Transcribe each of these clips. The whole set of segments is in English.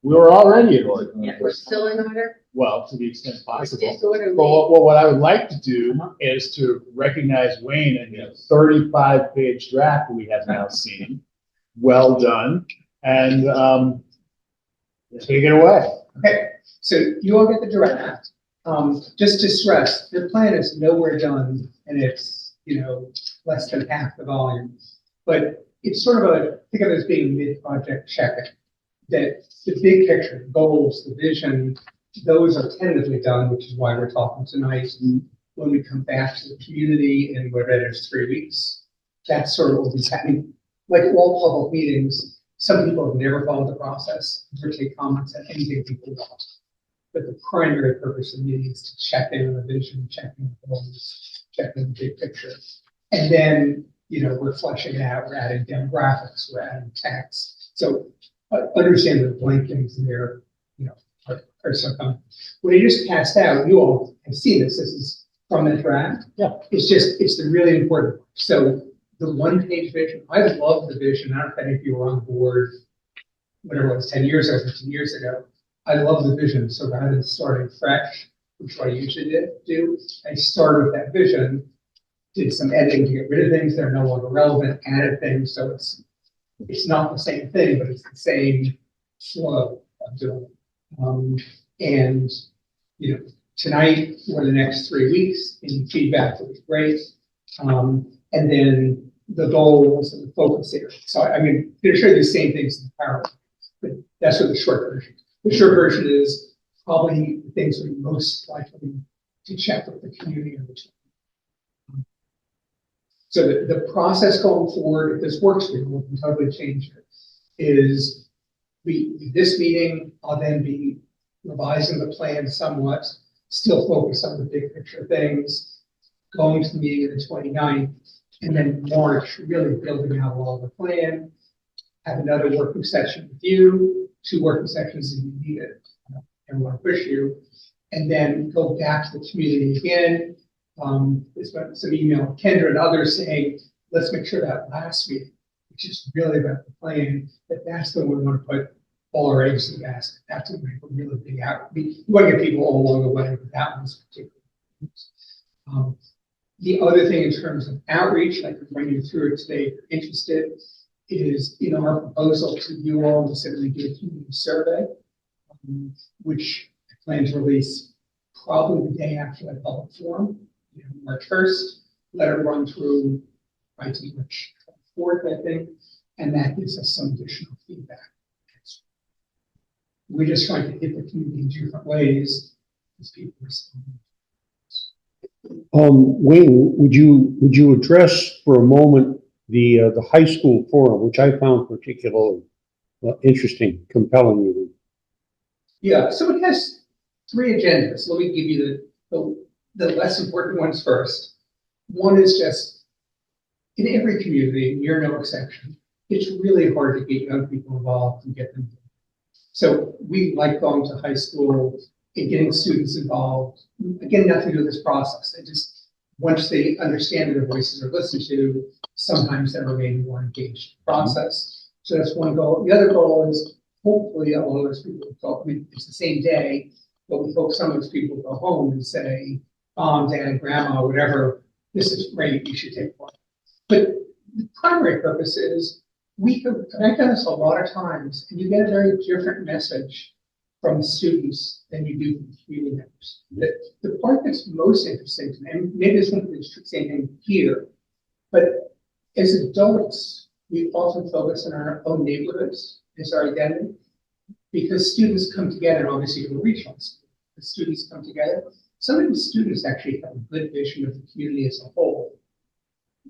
We were already in order. Yeah, we're still in order. Well, to the extent possible. Disorderly. But what I would like to do is to recognize Wayne and the 35-page draft we have now seen. Well done. And take it away. Okay, so you all get the draft. Just to stress, the plan is nowhere done and it's, less than half the volume. But it's sort of think of it as being mid-project checking. That the big picture, the goals, the vision, those are tentatively done, which is why we're talking tonight. When we come back to the community in whatever it is, 3 weeks, that's sort of what will be happening. Like all public meetings, some people have never followed the process or take comments at anything people want. But the primary purpose of the meeting is to check in on the vision, check in the goals, check in the big picture. And then, we're fleshing it out, we're adding demographics, we're adding text. So understand the blank things in there, are so common. What I just passed out, you all have seen this. This is from the draft. Yeah. It's the really important part. So the 1-page vision, I love the vision. I don't know if any of you were on board, whatever it was, 10 years ago, 15 years ago. I love the vision. So rather than starting fresh, which is what I usually do, I started with that vision, did some editing to get rid of things that are no longer relevant, added things. So it's not the same thing, but it's the same flow of doing it. And, tonight or the next 3 weeks, any feedback will be great. And then the goals and the focus area. So, I'm going to show you the same things in the PowerPoint, but that's what the short version. The short version is probably the things we're most likely to check with the community over time. So the process going forward, if this works for you, we can totally change it, is this meeting, I'll then be revising the plan somewhat, still focus on the big picture things, going to the meeting on the 29th, and then March, really building out all the plan, have another working session with you, 2 working sessions if you need it, and want to push you, and then go back to the community again. There's been some email with Kendra and others saying, let's make sure that last meeting, which is really about the plan, that's the one we want to put all our eggs in the basket. That's a really big out. We want to get people all along the way, but that one's particular. The other thing in terms of outreach, and I can bring you through it today if you're interested, is in our proposal to you all, we said we do a community survey, which I plan to release probably the day after that public forum, March 1st, let it run through March 4th, I think, and that gives us some additional feedback. We're just trying to hit the community in different ways as people respond. Wayne, would you address for a moment the high school forum, which I found particularly interesting, compelling even? Yeah, so it has 3 agendas. Let me give you the less important ones first. One is just, in every community, and you're no exception, it's really hard to get young people involved and get them. So we like going to high school and getting students involved. Again, nothing to do with this process. They just, once they understand that their voices are listened to, sometimes they're maybe more engaged in the process. So that's one goal. The other goal is hopefully a lot of those people go, it's the same day, but we hope some of those people go home and say, Mom, Dad, Grandma, whatever, this is great, you should take part. But the primary purpose is and I've done this a lot of times, and you get a very different message from students than you do from community members. The part that's most interesting to me, and maybe it's not the same thing here, but as adults, we often focus on our own neighborhoods as our identity, because students come together, and obviously you're regional school, the students come together. Some of the students actually have a good vision of the community as a whole.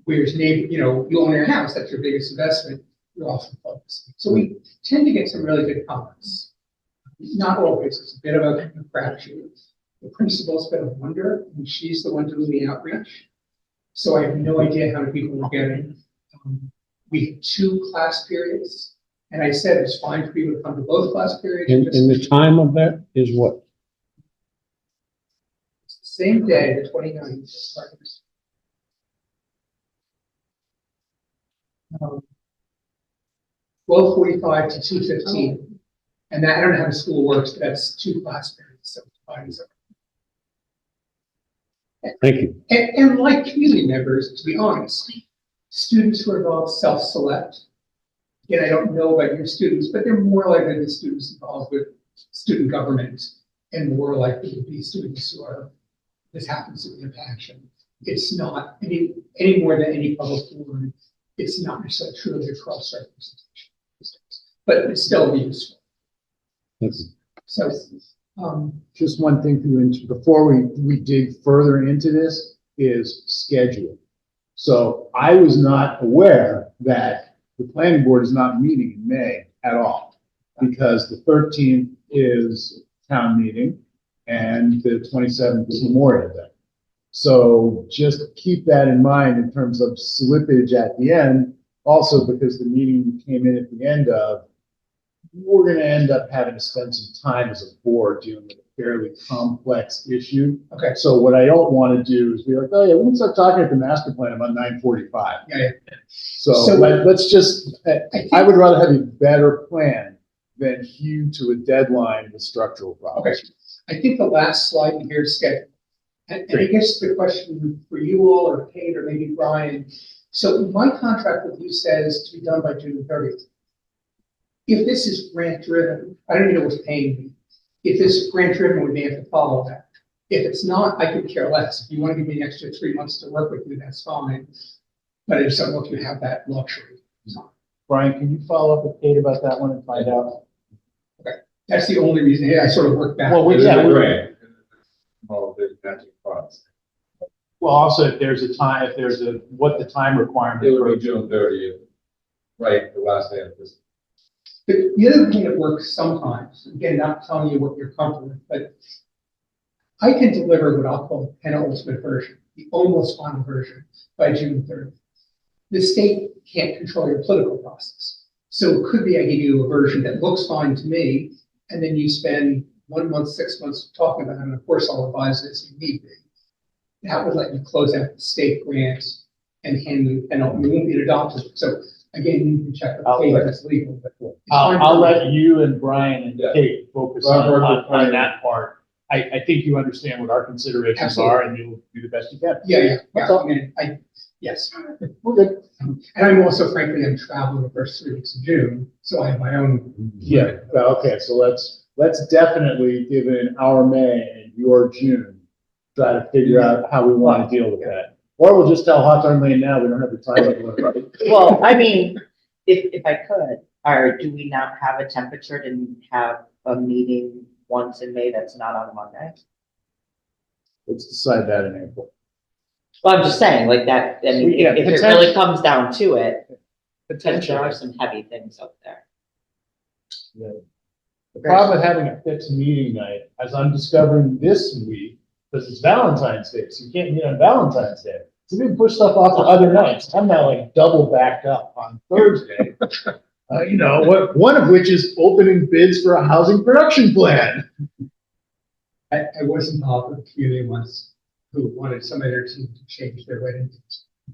Whereas you own your house, that's your biggest investment, you're often focused. So we tend to get some really good comments. Not always, it's a bit of a crapshoot. The principal's been a wonder, and she's the one doing the outreach. So I have no idea how many people we're getting. We had 2 class periods, and I said it's fine for people to come to both class periods. And the time of that is what? It's the same day, the 29th. 12:45 to 2:15. And that, I don't know how the school works, but that's 2 class periods, so it's Thank you. and like community members, to be honest, students who are involved self-select. Again, I don't know about your students, but they're more likely to be students involved with student government and more likely to be students who are, this happens to be a passion. It's not any more than any public forum. It's not necessarily truly a cross representation, but it's still useful. Yes. So, Just one thing for you, before we dig further into this, is schedule. So I was not aware that the planning board is not meeting in May at all, because the 13th is town meeting and the 27th is Memorial Day. So just keep that in mind in terms of slippage at the end. Also, because the meeting we came in at the end of, we're going to end up having to spend some time as a board dealing with a fairly complex issue. okay, So what I don't want to do is be like, oh yeah, we can start talking at the master plan about 9:45. yeah. So let's just, I would rather have a better plan than hew to a deadline with structural Okay, problems. I think the last slide in here is schedule. And I guess the question for you all, or Kate, or maybe Brian, so my contract with you says to be done by June 30th. If this is grant driven, I don't even know what's paying me. If this is grant driven, we may have to follow that. If it's not, I could care less. If you want to give me an extra 3 months to work with you, that's fine. But I just don't know if you have that luxury. Brian, can you follow up with Kate about that one and find out? That's the only reason. Yeah, I sort of work back. Well, Well, also, if there's a time, what the time requirement. It would be June 30th, right, the last day of this. The other thing that works sometimes, again, not telling you what you're comfortable with, but I can deliver what I'll call the penultimate version, the almost final version by June 30th. The state can't control your political process. So it could be I give you a version that looks fine to me, and then you spend 1 month, 6 months talking about it, and of course I'll revise it as you need me. That would let you close out the state grants and hand them, and it won't be adopted. So again, you can check with Kate if it's legal, but it's fine I'll for me. let you and Brian and Yeah. Kate focus on that part. I think you understand what our considerations are, and you'll do the best you can. Yeah. That's all. I mean, yes. We're good. And I'm also, frankly, I'm traveling the first 3 weeks of June, so I have my own. Yeah, well, okay, so let's definitely, given our May and your June, try to figure out how we want to deal with that. Or we'll just tell Hawthorne Lane now, we don't have the time. Well, I mean, if I could, or do we not have a temperature to have a meeting once in May that's not on a Monday? Let's decide that in April. Well, I'm just saying, like that, I mean, Yeah, if it really comes down to it, because there are some heavy things up there. The problem with having a fixed meeting night, as I'm discovering this week, because it's Valentine's Day, so you can't meet on Valentine's Day. So we can push stuff off to other nights. I'm now like double backed up on Thursday. One of which is opening bids for a housing production plan. I was involved with a community once who wanted some of their team to change their wedding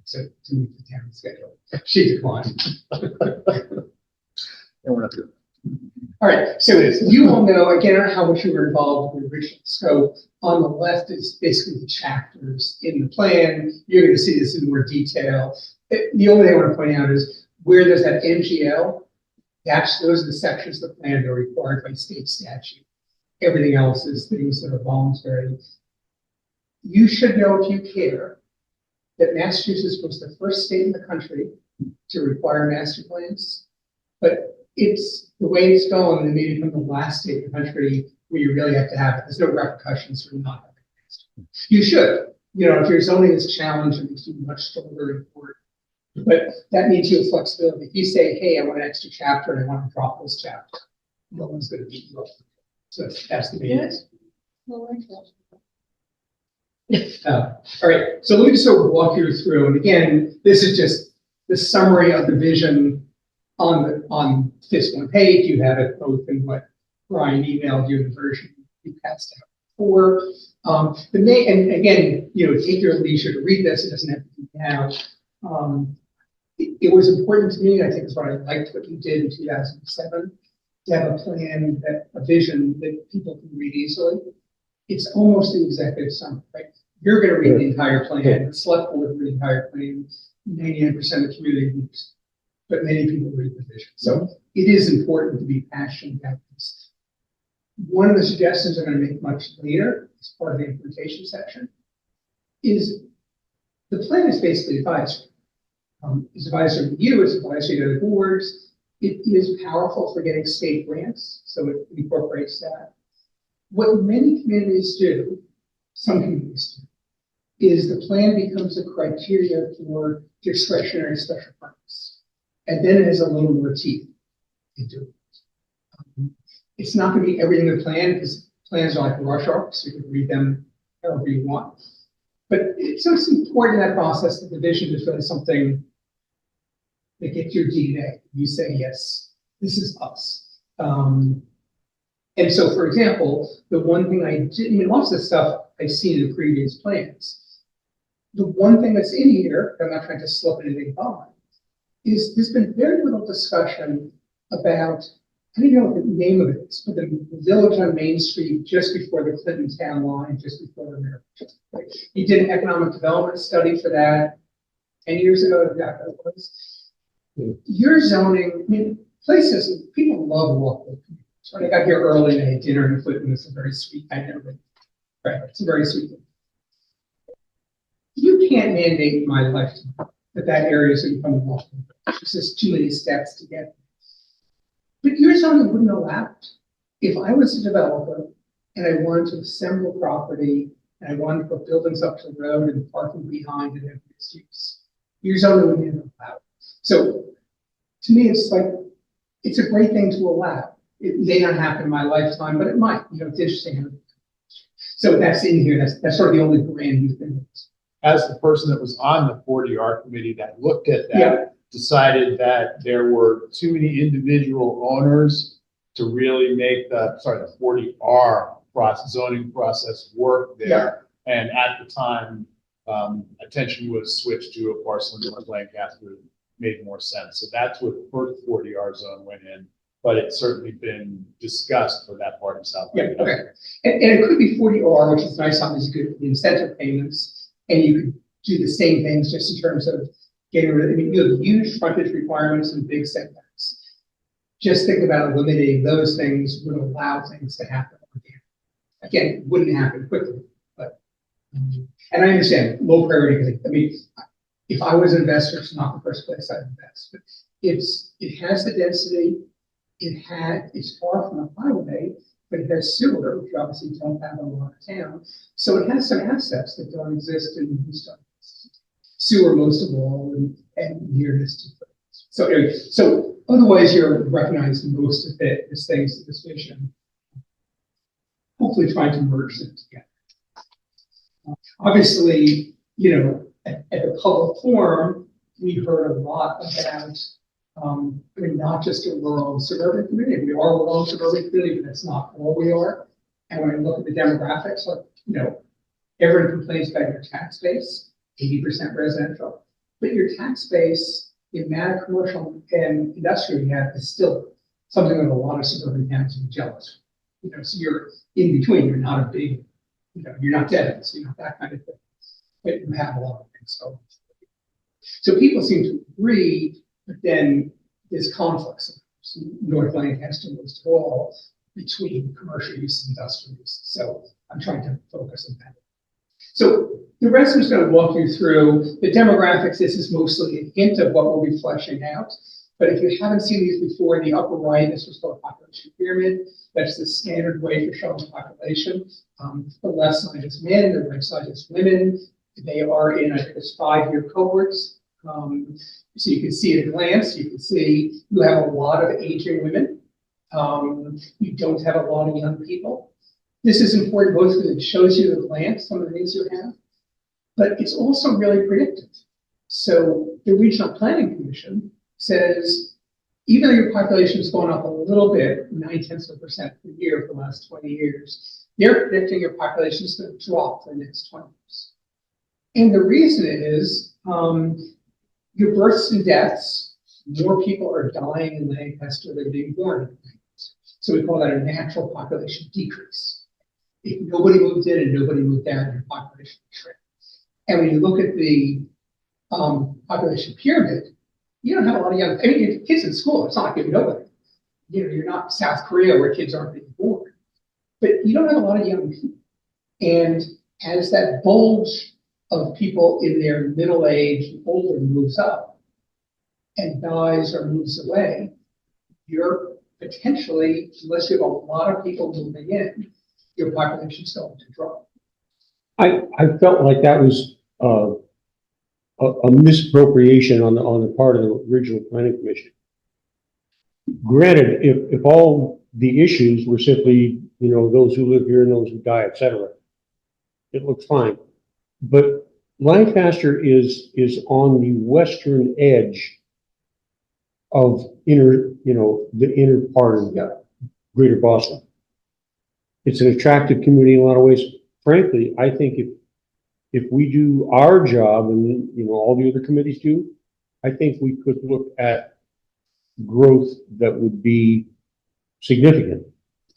to meet the town schedule. She declined. And we're not doing All right, so you all know, again, I don't know how much you were involved with the original scope. On the left is basically the chapters in the plan. You're going to see this in more detail. The only thing I want to point out is where there's that MGL, those are the sections of the plan that are required by state statute. Everything else is things that are voluntary. You should know, if you care, that Massachusetts was the first state in the country to require master plans, but it's the way it's going, and may become the last state in the country where you really have to have it. There's no repercussions for not having it. You should. If your zoning is challenged, it makes you much stronger in court. But that means you have flexibility. If you say, hey, I want an extra chapter and I want to drop this chapter, no one's going to beat you up. So that's the basis. All right, so let me just sort of walk you through. And again, this is just the summary of the vision on this one page. You have it both in what Brian emailed you, the version you passed out before. And again, take your leisure to read this. It doesn't have to be now. It was important to me. I think it's what I liked what you did in 2007. to have a plan, that a vision that people can read easily. It's almost the executive summary, right? You're gonna read the entire plan, the select board will read the entire plan, 99% of community groups, but many people read the vision. So it is important to be passionate about this. One of the suggestions I'm gonna make much later, as part of the implementation section, is the plan is basically advisory. It's advisory to you, it's advisory to the boards. It is powerful for getting state grants, so it incorporates that. What many communities do, some communities do, is the plan becomes a criteria for discretionary special permits. And then it has a little more teeth into it. It's not gonna be everything in the plan, because plans are like rush arcs, so you can read them however you want. But it's important in that process that the vision is really something that gets your DNA. You say, yes, this is us. And so, for example, the one thing I did, I mean, lots of the stuff I've seen in previous plans, the one thing that's in here, I'm not trying to slip anything by, is there's been very little discussion about, I don't know what the name of it is, but the village on Main Street just before the Clinton town line, just before the mayor. He did an economic development study for that 10 years ago, that was. Your zoning, I mean, places, people love walking. So I got here early and I had dinner in Clinton. It's a very sweet, I know, right? It's a very sweet thing. You can't mandate in my lifetime that area is going to become walking. It's just too many steps to get. But your zoning wouldn't allow it. If I was a developer and I wanted to assemble property and I wanted to put buildings up to the road and parking behind and have mixed use, your zoning wouldn't allow it. So to me, it's like, it's a great thing to allow. It may not happen in my lifetime, but it might. You know, it's interesting. So that's in here. That's sort of the only brand new thing. As the person that was on the 40R committee that looked at that, decided that there were too many individual owners to really make the 40R zoning process work there. And at the time, attention was switched to a parcel in North Lancaster. Made more sense. So that's what the first 40R zone went in, but it's certainly been discussed for that part of South. Okay. And it could be 40R, which is nice, something good for the incentive payments, and you could do the same things just in terms of getting rid of, I mean, you have huge frontage requirements and big setbacks. Just think about eliminating those things would allow things to happen. Again, it wouldn't happen quickly, but, and I understand low priority, I mean, if I was an investor, it's not the first place I'd invest, but it has the density, it's far from a highway, but it has sewer, which obviously don't have in a lot of town. So it has some assets that don't exist in Houston. Sewer most of all, and nearness to things. So anyway, so otherwise you're recognizing most of it as things in this vision. Hopefully trying to merge them together. Obviously, you know, at the public forum, we heard a lot about, I mean, not just a rural and suburban community. We are a rural and suburban community, but that's not all we are. And when I look at the demographics, like, you know, everyone complains about your tax base, 80% residential, but your tax base, the amount of commercial and industrial you have is still something that a lot of suburban towns are jealous. You know, so you're in between, you're not a big, you know, you're not dead, so you're not that kind of thing. But you have a lot of things. So people seem to agree, but then there's conflicts. So North Lancaster most of all between commercial use and industrial use. So I'm trying to focus on that. So the rest I'm just going to walk you through the demographics. This is mostly a hint of what we'll be fleshing out. But if you haven't seen these before, in the upper right, this was called population pyramid. That's the standard way for showing population. The left side is men, the right side is women. They are in, I think it's 5-year cohorts. So you can see at a glance, you can see you have a lot of aging women. You don't have a lot of young people. This is important both because it shows you at a glance some of the things you have, but it's also really predictive. So the Regional Planning Commission says, even though your population has gone up a little bit, 0.9% per year for the last 20 years, they're predicting your population is going to drop for the next 20 years. And the reason is your births and deaths, more people are dying in Lancaster than being born. So we call that a natural population decrease. If nobody moved in and nobody moved out, your population would shrink. And when you look at the population pyramid, you don't have a lot of young, I mean, your kids in school, it's not like you know nobody. You know, you're not South Korea where kids aren't being born, but you don't have a lot of young people. And as that bulge of people in their middle age and older moves up and dies or moves away, you're potentially, unless you have a lot of people moving in, your population's going to drop. I felt like that was, a misappropriation on the part of the original planning commission. Granted, if all the issues were simply, you know, those who live here and those who die, et cetera, it looks fine. But Lancaster is on the western edge of the inner part of Greater Boston. It's an attractive community in a lot of ways. Frankly, I think if we do our job and, you know, all the other committees do, I think we could look at growth that would be significant.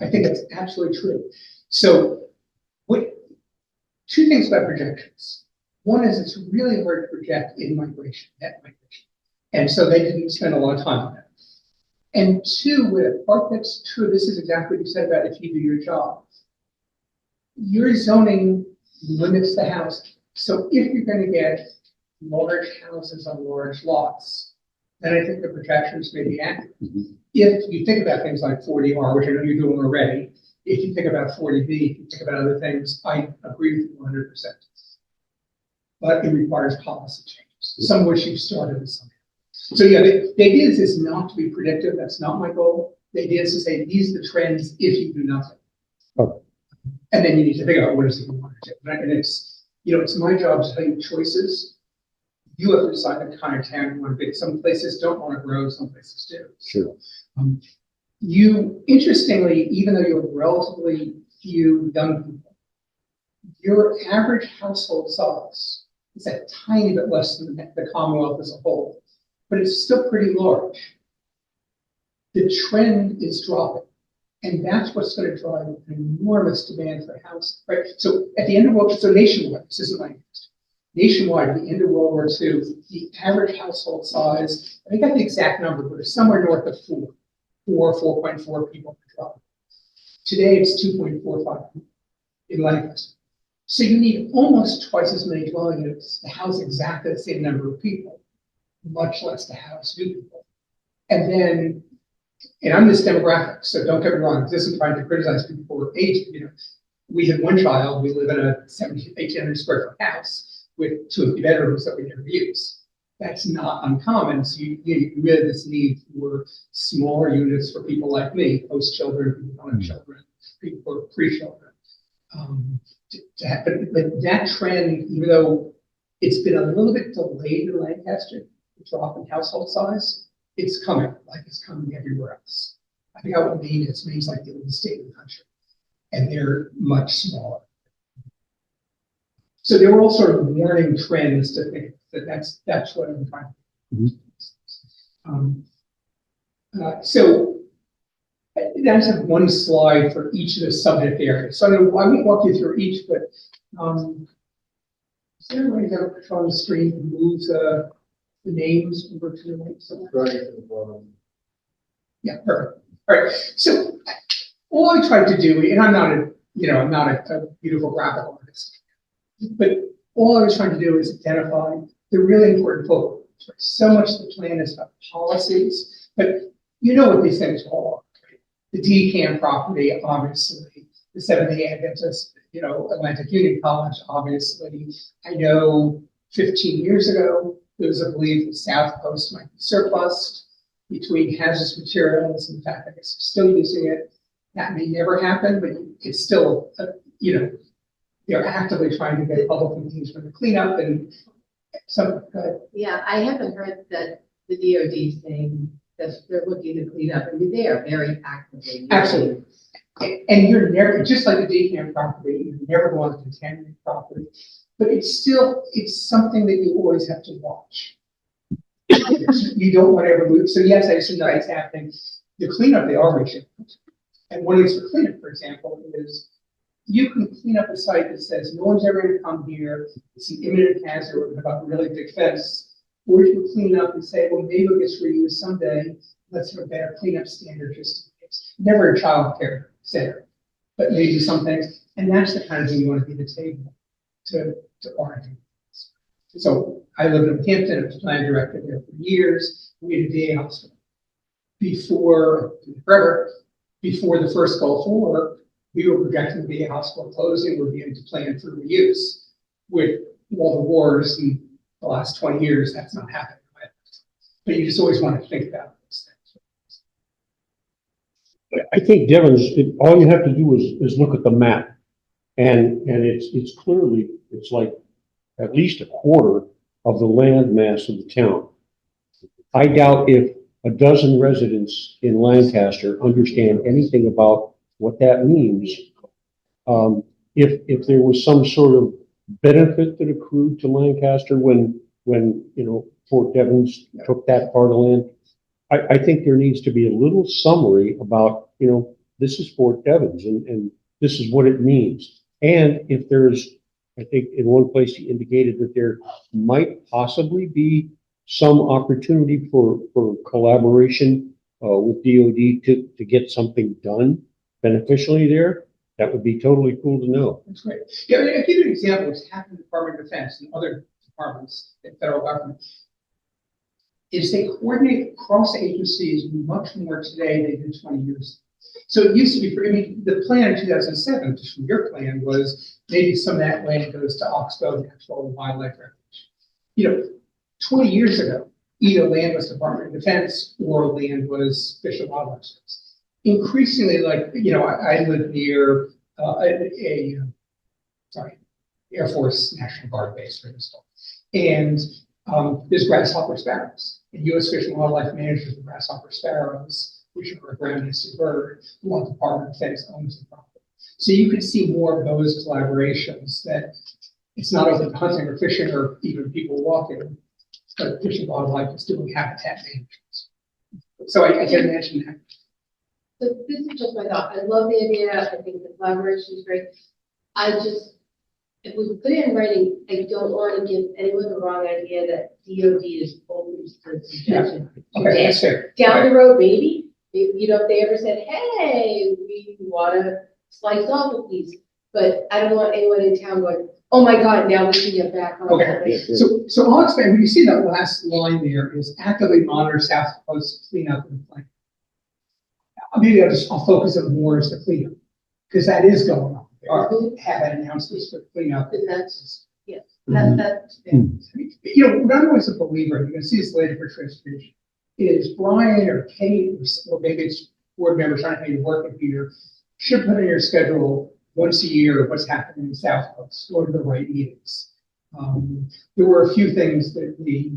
I think that's absolutely true. So two things about projections. One is it's really hard to project in migration, net migration. And so they didn't spend a lot of time on that. And two, with a part that's true, this is exactly what you said about if you do your job. Your zoning limits the house. So if you're going to get large houses on large lots, then I think the projections may be accurate. If you think about things like 40R, which I know you're doing already, if you think about 40B, if you think about other things, I agree with you 100%. But it requires policy changes, some of which you've started with some. So yeah, the idea is not to be predictive. That's not my goal. The idea is to say these are the trends if you do nothing. Okay. And then you need to figure out what is it you want to do. And it's, you know, it's my job to tell you choices. You have to decide what kind of town you want to be. Some places don't want to grow, some places do. Sure. You, interestingly, even though you have relatively few young people, your average household size is a tiny bit less than the Commonwealth as a whole, but it's still pretty large. The trend is dropping, and that's what's going to drive an enormous demand for housing, right? So at the end of World War, so nationwide, this isn't like nationwide, at the end of World War II, the average household size, I think I got the exact number, but it's somewhere north of 4.4 people per dwelling. Today it's 2.45 in Lancaster. So you need almost twice as many dwelling units to house exactly the same number of people, much less to house new people. And then, and I'm this demographic, so don't get me wrong, this isn't trying to criticize people for aging. You know, we have one child, we live in a 1,800 square foot house with 2 empty bedrooms that we never use. That's not uncommon. So you really have this need for smaller units for people like me, post children, people who don't have children, people who are pre-children. To happen, but that trend, even though it's been a little bit delayed in Lancaster, the drop in household size, it's coming, like it's coming everywhere else. I think what Maine is, Maine's like the oldest state in the country, and they're much smaller. So there were all sort of warning trends to think that that's what I'm trying to do. So I just have one slide for each of the subject areas. So I won't walk you through each, but is there a way to go on the screen and move the names over to the right somewhere? Right at the bottom. Yeah, perfect. All right. So all I tried to do, and I'm not a beautiful graphical artist, but all I was trying to do is identify the really important focal points. Right? So much of the plan is about policies, but you know what these things all are. The DCAM property, obviously, the Seventh-day Adventist, Atlantic Union College, obviously. I know 15 years ago, there was a belief that South Coast might be surplus between hazardous materials. In fact, I guess we're still using it. That may never happen, but it's still, they're actively trying to get public engagement to clean up and some. Yeah, I haven't heard that the DOD saying that they're looking to clean up. I mean, they are very actively. Absolutely. And you're never, just like the DCAM property, you're never going to contaminate property, but it's something that you always have to watch. You don't want to ever lose. So yes, I assume that it's happening. The cleanup, they are reaching. And one of these for cleanup, for example, is you can clean up a site that says no one's ever gonna come here, it's an imminent hazard, we're about a really big fence. Or you can clean up and say, well, maybe it gets reused someday, let's have a better cleanup standard just in case. Never a childcare center, but maybe some things, and that's the kind of thing you want to be at the table to argue. So I lived in Hampton, I was plan director there for years, we had a VA hospital. Before the first Gulf War, we were projecting the VA hospital closing, we're beginning to plan for reuse. With all the wars in the last 20 years, that's not happening. But you just always want to think about those things. I think Devon's, all you have to do is look at the map. And it's clearly, it's like at least a quarter of the land mass of the town. I doubt if a dozen residents in Lancaster understand anything about what that means. If there was some sort of benefit that accrued to Lancaster when Fort Devens took that part of land, I think there needs to be a little summary about, this is Fort Devens and this is what it means. And if there's, I think in one place he indicated that there might possibly be some opportunity for collaboration with DOD to get something done beneficially there. That would be totally cool to know. That's great. Yeah, I'll give you an example. It's happened in the Department of Defense and other departments in federal government. Is they coordinate across agencies much more today than they did 20 years ago. So it used to be, the plan in 2007, just from your plan, was maybe some of that land goes to Oxbow Natural Wildlife Refuge. 20 years ago, either land was Department of Defense or land was Fish and Wildlife Service. Increasingly, I live near Air Force National Guard base, for instance, and there's grasshopper sparrows. And U.S. Fish and Wildlife manages the grasshopper sparrows, which are a ground nesting bird, while the Department of Defense owns the property. So you can see more of those collaborations that it's not only hunting or fishing or even people walking, but Fish and Wildlife is doing habitat management. So I can imagine that. So this is just my thought. I love the idea. I think the collaboration is great. If we put it in writing, I don't want to give anyone the wrong idea that DOD is always the suggestion. Okay, that's fair. Down the road, maybe, if they ever said, hey, we want to slice off a piece, but I don't want anyone in town going, oh my God, now we can get back on that. Okay, so I'll explain. When you see that last line there is actively monitor South Coast cleanup and plan. Maybe I'll focus on more as the cleanup, because that is going on. They are have announcements for cleanup. And that's, yes, Mm-hmm. that's. What I'm always a believer, and you can see this later for transportation, is Brian or Kate, or maybe it's board members trying to make it work here, should put in your schedule once a year what's happening in the South Coast, what are the right meetings. There were a few things that the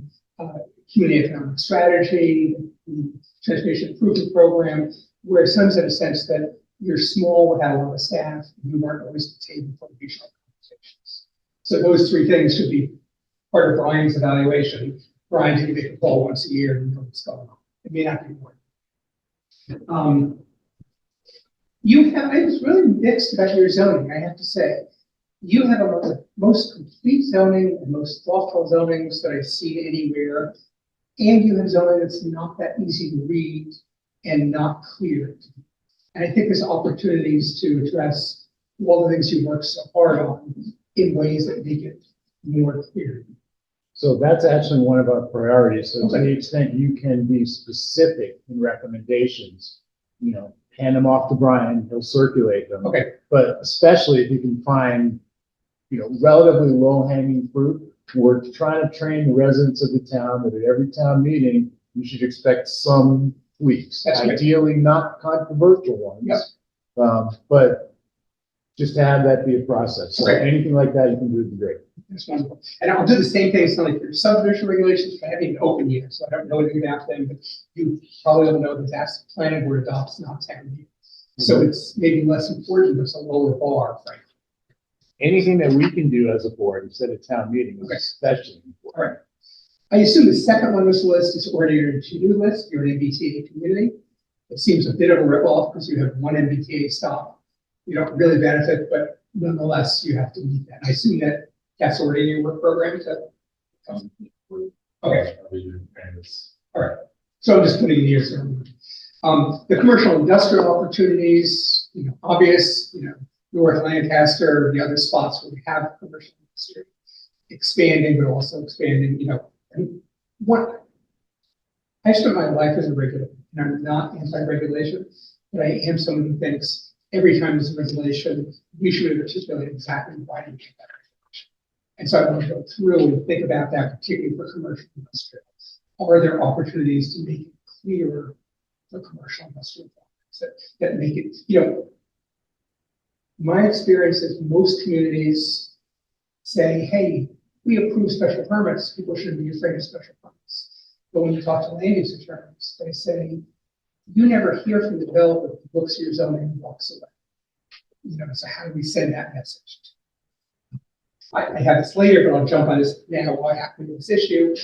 community economic strategy, the transportation improvement program, where some had a sense that you're small without a lot of staff, you weren't always at the table for regional conversations. So those three things should be part of Brian's evaluation. Brian, you can make a call once a year and know what's going on. It may not be more. I was really mixed about your zoning, I have to say. You have one of the most complete zoning and most thoughtful zonings that I've seen anywhere. And you have zoning that's not that easy to read and not clear. And I think there's opportunities to address all the things you worked so hard on in ways that make it more clear. So that's actually one of our priorities. So to the extent you can be specific in recommendations, hand them off to Brian, he'll circulate them. Okay. But especially if you can find, relatively low-hanging fruit, we're trying to train the residents of the town that at every town meeting, you should expect some tweaks. That's right. Ideally not controversial ones. Yep. But just to have that be a process. So Okay. anything like that you can do would be great. That's wonderful. And I'll do the same thing, so like your subdivision regulations, I haven't even opened yet, so I don't know anything about them, but you probably don't know that that's the planning board adopts, not town meeting. So it's maybe less important, but it's a lower bar, frankly. Anything that we can do as a board instead of town meeting is Okay. especially important. All right. I assume the second one on this list is already your to-do list, your MBTA community. It seems a bit of a ripoff because you have one MBTA stop. You don't really benefit, but nonetheless, you have to meet that. I assume that that's already in your work program, so. Okay. All right, so I'm just putting the years there. The commercial industrial opportunities, obvious, North Lancaster, the other spots where we have commercial industry expanding, but also expanding, and what I spent my life as a regulator, and I'm not anti-regulation, but I am someone who thinks every time there's a regulation, we should articulate exactly why we get that regulation. And so I want to go through and think about that, particularly for commercial industrial. Are there opportunities to make it clearer for commercial industrial products that make it, my experience is most communities say, hey, we approve special permits, people shouldn't be afraid of special permits. But when you talk to land use attorneys, they say, you never hear from the developer who looks at your zoning and walks away. So how do we send that message? I have this later, but I'll jump on this now. What happened with this issue?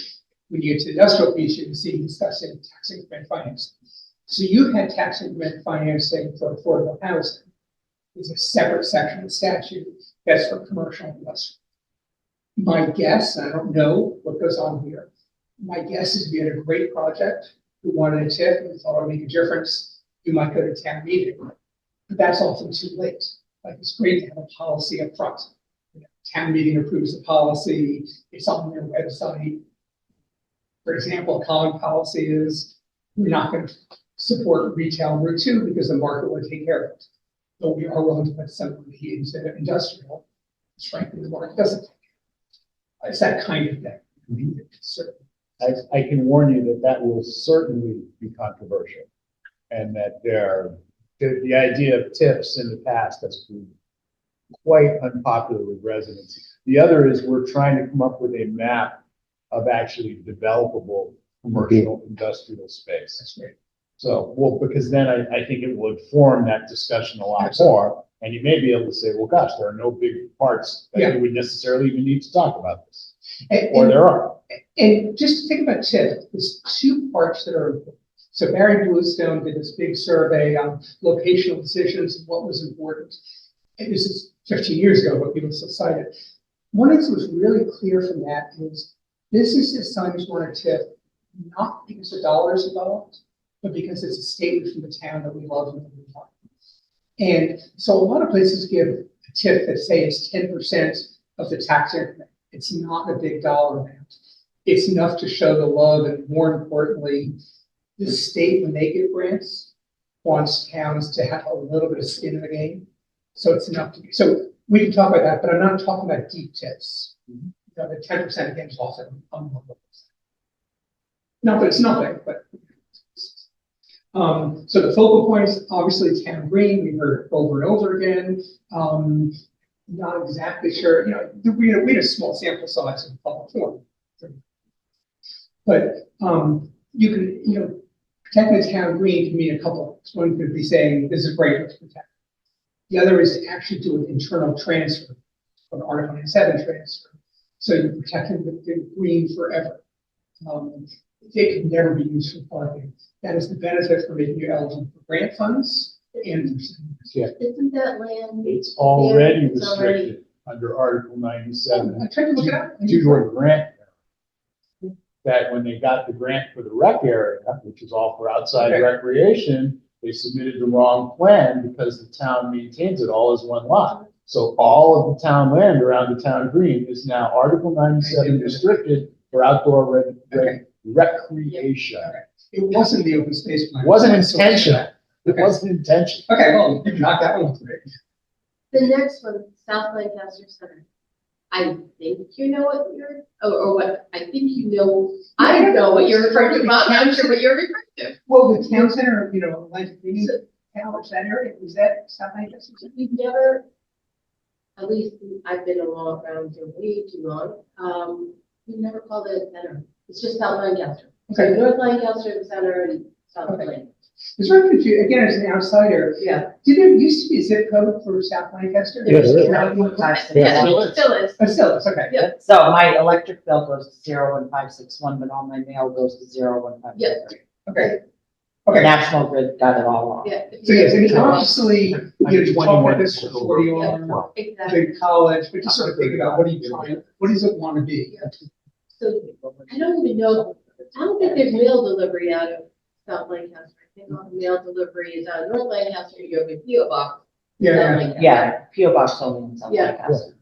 When you get to the industrial piece, you can see discussing tax increment financing. So you had tax increment financing for affordable housing. There's a separate section of the statute that's for commercial investment. My guess, and I don't know what goes on here, my guess is we had a great project, we wanted a tip, and we thought it would make a difference, you might go to town meeting. But that's often too late. Like, it's great to have a policy up front. Town meeting approves the policy, it's on their website. For example, a common policy is we're not going to support retail in Route 2 because the market will take care of it. But we are willing to put some of the into industrial. Frankly, the market doesn't take care of it. It's that kind of thing. I can warn you that will certainly be controversial, and that the idea of tips in the past has been quite unpopular with residents. The other is we're trying to come up with a map of actually developable commercial industrial space. That's great. So, well, because then I think it will inform that discussion a lot more, and you may be able to say, well, gosh, there are no big parts that you would necessarily even need to talk about this, or there are. And just to think about TIP, there's two parts that are important. So Barry Bluestone did this big survey on locational decisions and what was important. And this is 15 years ago, but people still cite it. One thing that was really clear from that is businesses sometimes want to tip not because the dollar is involved, but because it's a statement from the town that we love and that we want. And so a lot of places give a tip that say it's 10% of the tax increment. It's not a big dollar amount. It's enough to show the love, and more importantly, the state, when they give grants, wants towns to have a little bit of skin in the game. So it's enough to be. So we can talk about that, but I'm not talking about deep tips. The 10% again is often unbelievable. Not that it's nothing, but. So the focal points, obviously, town green, we heard it over and over again. Not exactly sure, we had a small sample size in public forum. But you can, protecting the town green can mean a couple of things. One could be saying, this is great, let's protect. The other is to actually do an internal transfer, an Article 97 transfer. So you're protecting the green forever. They can never be used for parking. That is the benefit for making you eligible for grant funds and. Isn't that land? It's already It's already- restricted under Article 97. I tried to look it up. Due to a grant. That when they got the grant for the rec area, which is all for outside Okay. recreation, they submitted the wrong plan because the town maintains it all as one lot. So all of the town land around the town green is now Article 97 restricted for outdoor recreation. Okay. It wasn't the open space plan. It wasn't intentional. It Okay. wasn't intentional. Okay, well, you knocked that one through. The next one, South Lancaster Center. I think you know what or what, I think you know, I don't know what you're referring to, Bob, I'm not sure what you're referring to. Well, the town center, Atlantic Green, Howard's that area, was that South Lancaster? We've never, at least I've been along around here way too long, we've never called it a center. It's just South Lancaster. So Okay. North Lancaster, the center, and South Okay. Lancaster. It's very confusing, again, as an outsider, Yeah. did there used to be a zip code for South Lancaster? Yeah, there is. Yeah. Still is. Oh, still is, okay. Yeah. So my electric bill goes to 01561, but all my mail goes to 01563. Okay. Okay, National Grid got it all wrong. Yeah. so yes, I mean, obviously, you talk about this 21 before you Yeah. are Exactly. in college, but just sort of think about what are you trying, what does it want to be? So I don't even know, I don't think there's mail delivery out of South Lancaster. I think all the mail delivery is out of North Lancaster, you have a PO box. Yeah, South yeah. Lancaster. Yeah, PO box only in South Yeah. Lancaster.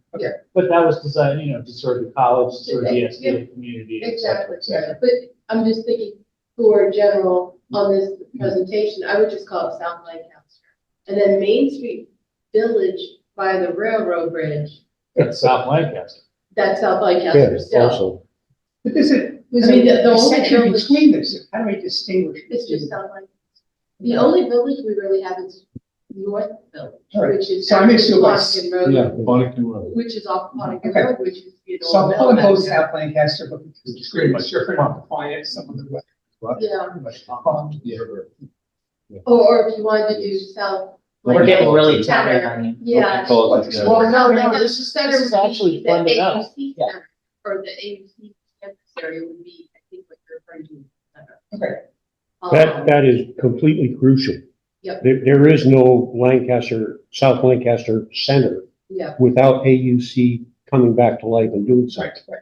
But that was designed, to serve the college, to serve the Yeah. SBA community. et cetera, Exactly, et cetera. but I'm just thinking for general on this presentation, I would just call it South Lancaster. And then Main Street Village by the railroad bridge, That's South Lancaster. that's South Yeah, Lancaster still. also. But there's a the only section village- between this, how do I distinguish? It's just South Lancaster. The only village we really have is North Village, All right. which is. So I mixed it by- Ponican Road, Yeah, Bonington Road. which is off Ponican Okay. Road, which is, So I'll call them Mill both Village. South Lancaster, but because it's great, it's different, I'll define it some of the way. Yeah, Yeah. or if you wanted to do South. We're getting really Center. tired on you. Yeah. Call it like that. Well, no, this is center This is would actually be the blended out. AUC Yeah. center, or the AUC campus area would be, I think, what you're referring to. Okay. That is completely crucial. Yep. There is no South Lancaster Center Yeah, without AUC coming back to life and doing something. Right.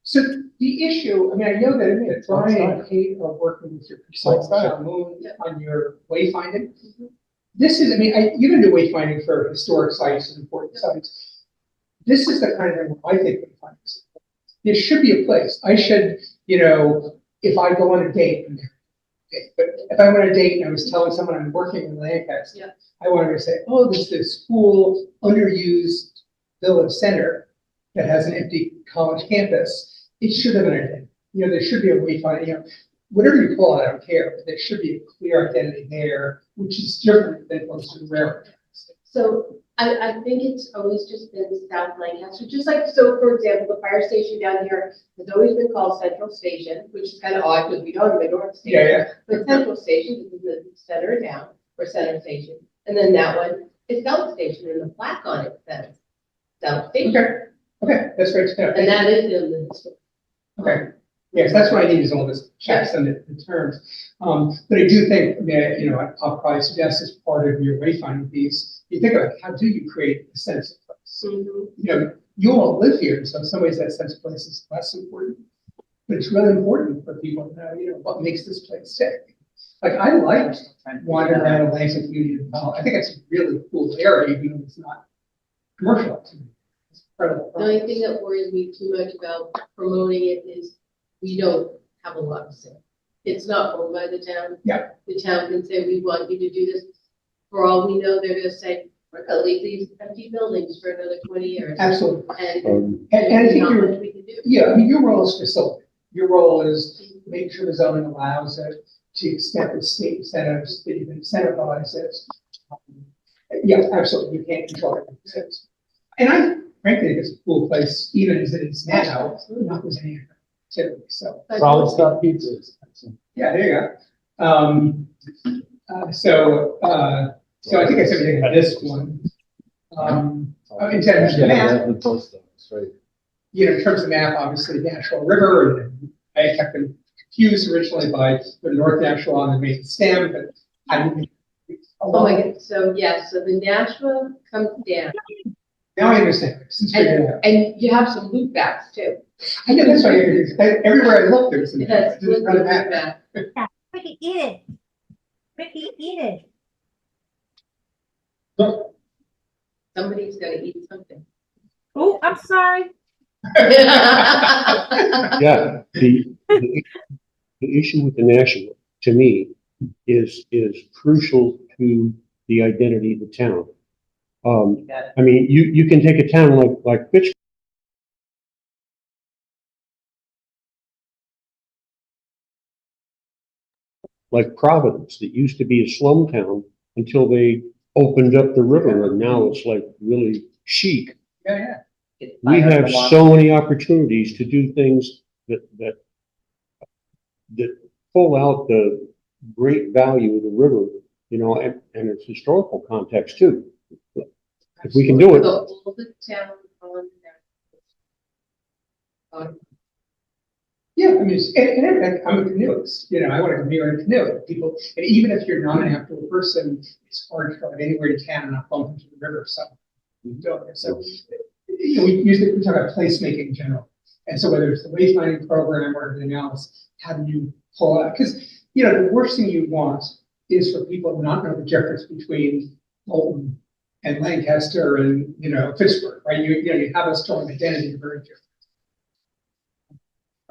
So the issue, I mean, I know that, Brian and Kate are working with your consultant, John Moon, Yep. on your wayfinding. Mhm. This is, I mean, you can do wayfinding for historic sites and important sites. This is the kind of thing I think wayfinding is. There should be a place. I should, if I go on a date, but if I went on a date and I was telling someone I'm working in Lancaster, Yeah. I wanted to say, oh, there's this cool, underused village center that has an empty college campus. It should have an identity. There should be a wayfinding, whatever you call it, I don't care, but there should be a clear identity there, which is different than most of the railroad. so I think it's always just been South Lancaster, just like, so for example, the fire station down here has always been called Central Station, which is kind of odd because we don't have a North Station. Yeah. But Central Station is the center of town, or Center Station, and then that one is South Station, and the plaque on it says South Station, Okay, that's great to know. and that is in the historic. Okay, yes, that's what I need is all this checks on the terms. But I do think that, I'll probably suggest as part of your wayfinding piece, you think about how do you create a sense of place? Mhm. You all live here, so in some ways that sense of place is less important. But it's really important for people to know, what makes this place tick. Like, I liked wandering around Atlantic Union Mall. I think it's a really cool area, even though it's not commercial activity. It's incredible. The only thing that worries me too much about promoting it is we don't have a lot of say. It's not owned by the town. Yeah. The town can say, we want you to do this. For all we know, they're gonna say, we're gonna leave these empty buildings for another 20 years. Absolutely. And And I think not you're, much we can do. yeah, I mean, your role is facilitate. Your role is make sure the zoning allows it to the extent the state incentives, that you can incentivize it. Yeah, absolutely, you can't control it. And I frankly think it's a cool place, even as it is now, not with any activity, so, Solid Stop Pizza. yeah, there you go. So I think that's everything in this one. In terms of the map, The post office, right? in terms of map, obviously Nashua River, and I kept them confused originally by the North Nashua on the main stem, but I didn't. Oh my God, so yeah, so the Nashua comes down, Now I understand, since figured it out. and you have some loop backs too. I know that's why everywhere I looked, there was some. It has it didn't loop really matter. back. Ricky, eat it. Ricky, eat it. Somebody's gonna eat something. Oh, I'm sorry. Yeah, the issue with the national, to me, is crucial to the identity of the town. You got it. I mean, you can take a town like Fitchburg. Like Providence, that used to be a slum town until they opened up the river, and now it's like really chic. Yeah. Get We fired have along. so many opportunities to do things that pull out the great value of the river, and its historical context too. If we can do it, So all the town on that. Yeah, I mean, I'm a canoeist, you know, I want to come here and canoe. People, and even if you're not an outdoor person, it's hard to go anywhere you can and not bump into the river. So, you know, we talk about placemaking in general. And so whether it's the wayfinding program or everything else, how do you pull out? Because, you know, the worst thing you want is for people to not know the difference between Bolton and Lancaster and, you know, Pittsburgh, right? You know, you have a strong identity, very different.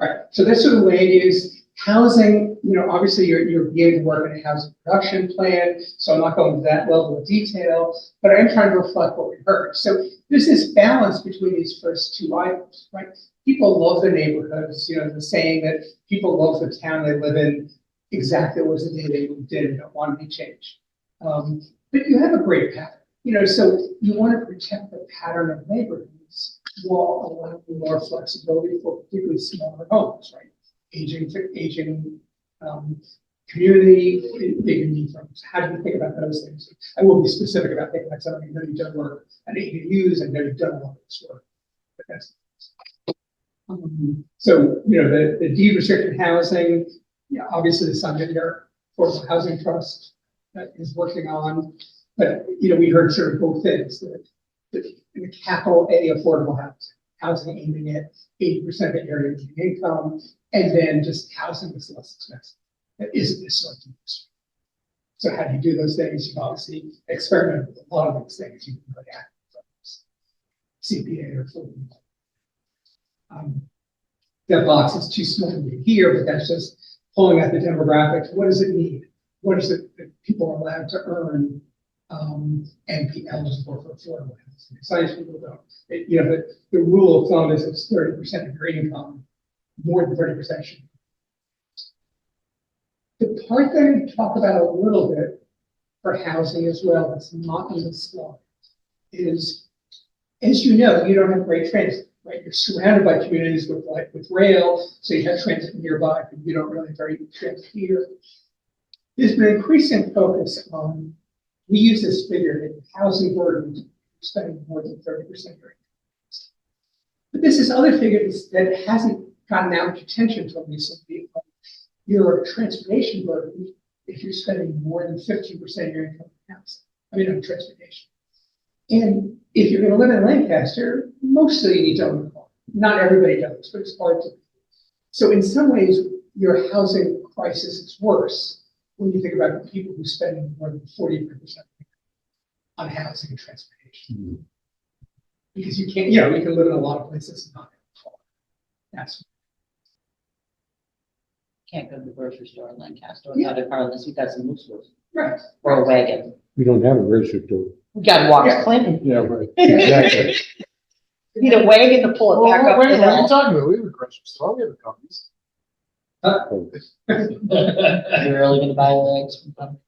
All right, so that's sort of land use. Housing, you know, obviously you're beginning to work on a housing production plan, so I'm not going to that level of detail, but I'm trying to reflect what we heard. So there's this balance between these first two items, right? People love their neighborhoods, you know, the saying that people love the town they live in exactly as the day they moved in and don't want to be changed. But you have a great pattern, you know, so you want to protect the pattern of neighborhoods while allowing more flexibility for particularly smaller homes, right? Aging community, big need firms. How do you think about those things? I will be specific about thinking about something. I know you've done work on ADUs, I know you've done a lot of this work. But that's so, you know, the deed restricted housing, yeah, obviously the something there Affordable Housing Trust is working on. But, you know, we heard sort of both things, the capital A affordable housing aiming at 80% of the area of income, and then just housing that's less expensive. That isn't this sort of industry. So how do you do those things? You obviously experiment with a lot of these things. You can look at CPA or full. That box is too small to be here, but that's just pulling out the demographics. What does it need? What is it that people are allowed to earn and be eligible for affordable housing? Science people don't. You know, the rule of thumb is it's 30% of your income, more than 30% should. The part that we talk about a little bit for housing as well, that's not in the slide, is, as you know, you don't have great transit, right? You're surrounded by communities with rail, so you have transit nearby, but you don't really have very good transit here. There's been increasing focus on, we use this figure that housing burden spending more than 30% of your income. But this is other figure that hasn't gotten that much attention until recently. Your transportation burden if you're spending more than 15% of your income on housing. I mean, on transportation. And if you're going to live in Lancaster, mostly you need to own a car. Not everybody does, but it's hard to. So in some ways, your housing crisis is worse when you think about the people who spend more than 40% on housing and transportation. Mm-hmm. Because you can't, you know, you can live in a lot of places and not have a car. That's Can't go to the grocery store in Lancaster without a car unless we got some moose horse right. or a wagon. We don't have a grocery store. We got to walk to Clinton. Yeah, right. Exactly. You need a wagon to pull it back up What the are you hill. talking about? We have a grocery store, we have companies. You're really gonna buy eggs from them?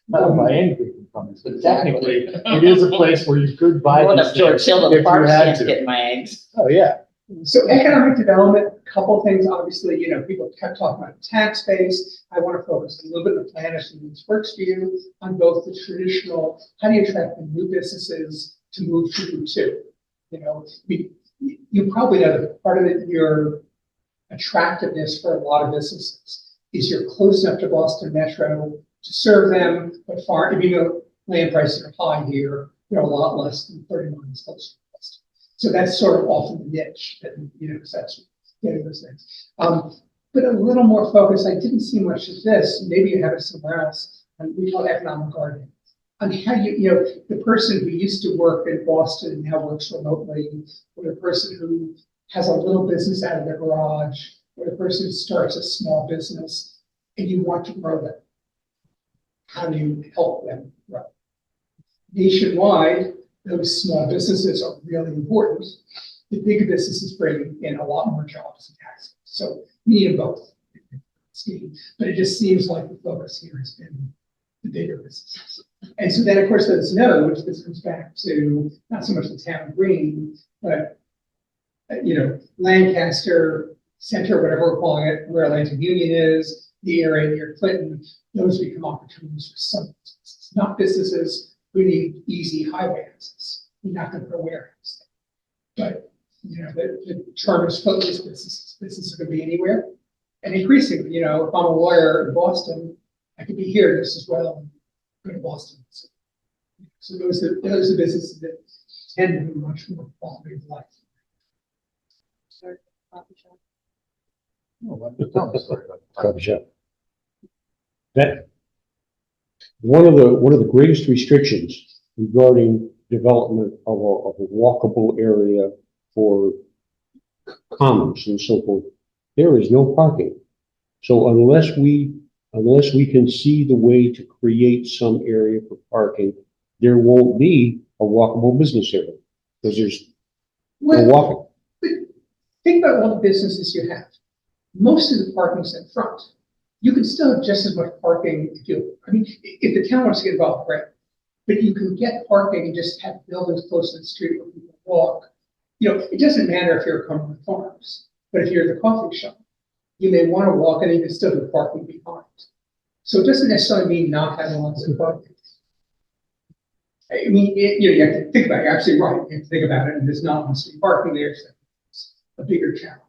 Not by any different companies, but Exactly. technically, it is a place where you could buy Going these up George things Hill if to you farm had stands to. getting my eggs. Oh, yeah. So economic development, a couple things, obviously, you know, people kept talking about tax base. I want to focus a little bit of the plan as this works for you on both the traditional, how do you attract the new businesses to move to Route 2? You know, you probably know that part of it, your attractiveness for a lot of businesses is you're close enough to Boston Metro to serve them, but far, if you know, land prices are high here, they're a lot less than 30 miles closer to Boston. So that's sort of often the niche that, you know, that's getting those things. But a little more focus, I didn't see much of this, maybe you have it somewhere else, and we call it economic gardening. On how you know, the person who used to work in Boston and now works remotely, or the person who has a little business out of their garage, or the person who starts a small business, and you want to grow them. How do you help them grow? Nationwide, those small businesses are really important. The bigger businesses bring in a lot more jobs and taxes. So we need them both. But it just seems like the focus here has been the bigger businesses. And so then, of course, those nodes, this comes back to not so much the town green, but, you know, Lancaster Center, whatever we're calling it, where Atlantic Union is, the area near Clinton, those become opportunities for some businesses, not businesses who need easy highway access. You're not going to put a warehouse there. But the term is focused, businesses could be anywhere. And increasingly, if I'm a lawyer in Boston, I could be here just as well, and go to Boston. So those are businesses that tend to be much more quality of life. Coffee shop. That, one of the greatest restrictions regarding development of a walkable area for commons and so forth, there is no parking. So unless we can see the way to create some area for parking, there won't be a walkable business area, because there's no walking. But think about all the businesses you have. Most of the parking's in front. You can still have just as much parking if the town wants to get involved, right? But you can get parking and just have buildings close to the street where people walk. It doesn't matter if you're Cumberland Farms, but if you're the coffee shop, you may want to walk and you can still have parking behind. So it doesn't necessarily mean not having lots of parking. I mean, you have to think about it. You're absolutely right. You have to think about it, and there's not much parking there, so it's a bigger challenge.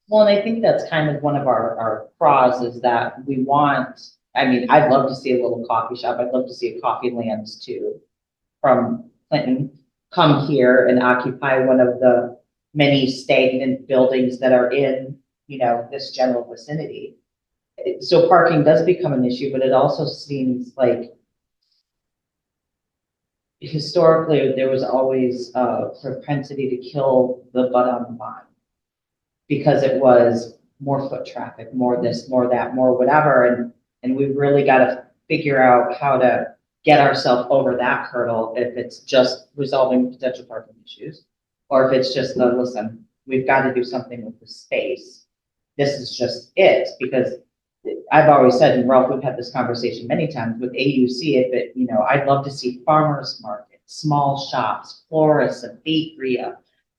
Well, and I think that's kind of one of our pros is that we want, I'd love to see a little coffee shop. I'd love to see a Coffee Lands too, from Clinton, come here and occupy one of the many stagnant buildings that are in, this general vicinity. So parking does become an issue, but it also seems like historically there was always a propensity to kill the bud on the vine, because it was more foot traffic, more this, more that, more whatever. And we've really got to figure out how to get ourselves over that hurdle, if it's just resolving potential parking issues, or if it's just, listen, we've got to do something with the space. This is just it, because I've always said, and Ralph, we've had this conversation many times with AUC, I'd love to see farmers markets, small shops, florists, a bakery,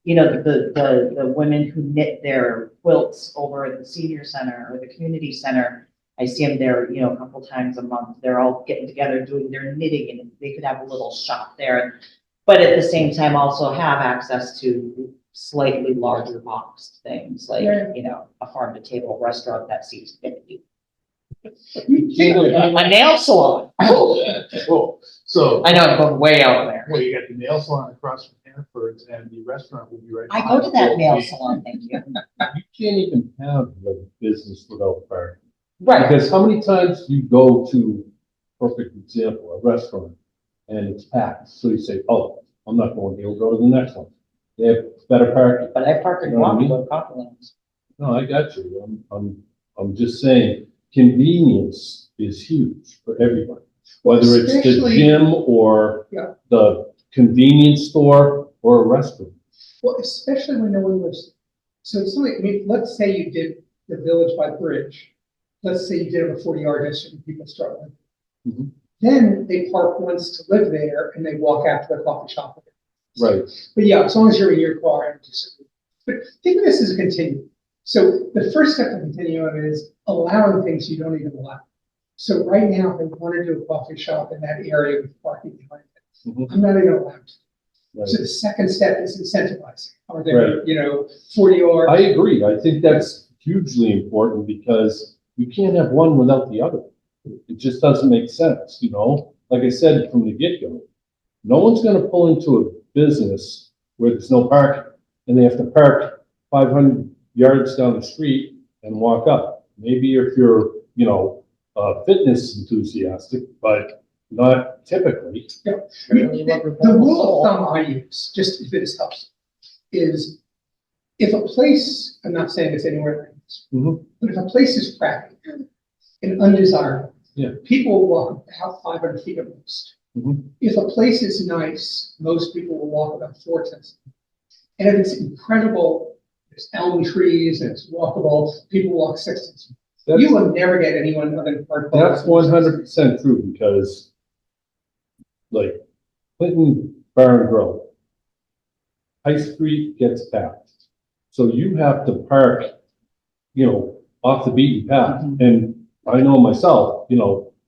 the women who knit their quilts over at the senior center or the community center. I see them there, a couple times a month. They're all getting together, doing their knitting, and they could have a little shop there. But at the same time, also have access to slightly larger boxed things like, a farm to table restaurant that seats 50. A nail salon. Oh, so. I know I'm going way out there. Well, you got the nail salon across from Hannaford's, and the restaurant will be right. I go to that behind. nail salon, thank you. You can't even have like business without parking. Right. Because how many times you go to, perfect example, a restaurant and it's packed, so you say, oh, I'm not going here, we'll go to the next one. They have better parking. But I park in You know what I mean? Rockville, Coffee Lands. No, I got you. I'm just saying, convenience is huge for everybody. Whether it's the Especially- gym or Yeah. the convenience store or a restaurant. Well, especially when no one lives. So it's like, let's say you did the Village by the Bridge. Let's say you did it a 40-yard district and people start living. Mhm. Then they park once to live there and they walk out to the coffee shop again. Right. But yeah, as long as you're in your car, I disagree. But think of this as a continuum. So the first step of the continuum is allowing things you don't even allow. So right now, if I want to do a coffee shop in that area with parking behind it, Mhm. I'm not even allowed to. Right. So the second step is incentivizing. Are there, 40-yard? I agree. I think that's hugely important because you can't have one without the other. It just doesn't make sense, Like I said from the get-go, no one's gonna pull into a business where there's no parking and they have to park 500 yards down the street and walk up. Maybe if you're, fitness enthusiastic, but not typically. I mean, the rule of thumb I use, just if it helps, is if a place, I'm not saying it's anywhere like this, Mhm. but if a place is crappy and undesirable, Yeah. people will walk about 500 feet at most. Mhm. If a place is nice, most people will walk about 4 tenths. And if it's incredible, there's elm trees and it's walkable, people walk 6 tenths. That's- You will never get anyone other than park. That's 100% true because like Clinton Bar and Grill, High Street gets packed. So you have to park, off the beaten path. And I know myself, we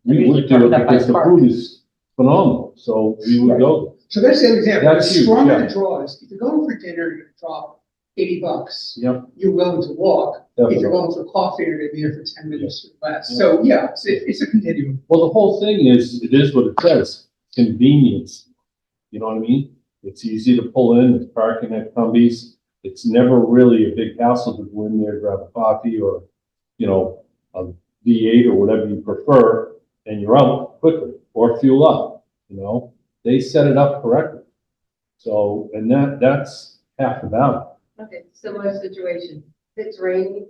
usually would do park it up by because the park. food is phenomenal. So we would go. So that's the other example. That's The huge, stronger yeah. the draw is, if you're going for dinner, you're gonna drop $80. Yep. You're willing to walk. If Definitely. you're going for coffee, you're gonna be there for 10 minutes or less. So, yeah, it's a continuum. Well, the whole thing is, it is what it says, convenience. You know what I mean? It's easy to pull in, it's parking at Cumbies. It's never really a big hassle to go in there, grab a coffee or, you know, a V8 or whatever you prefer, and you're out quickly, or fuel up, you know? They set it up correctly. So, and that's half the battle. Okay, similar situation. If it's raining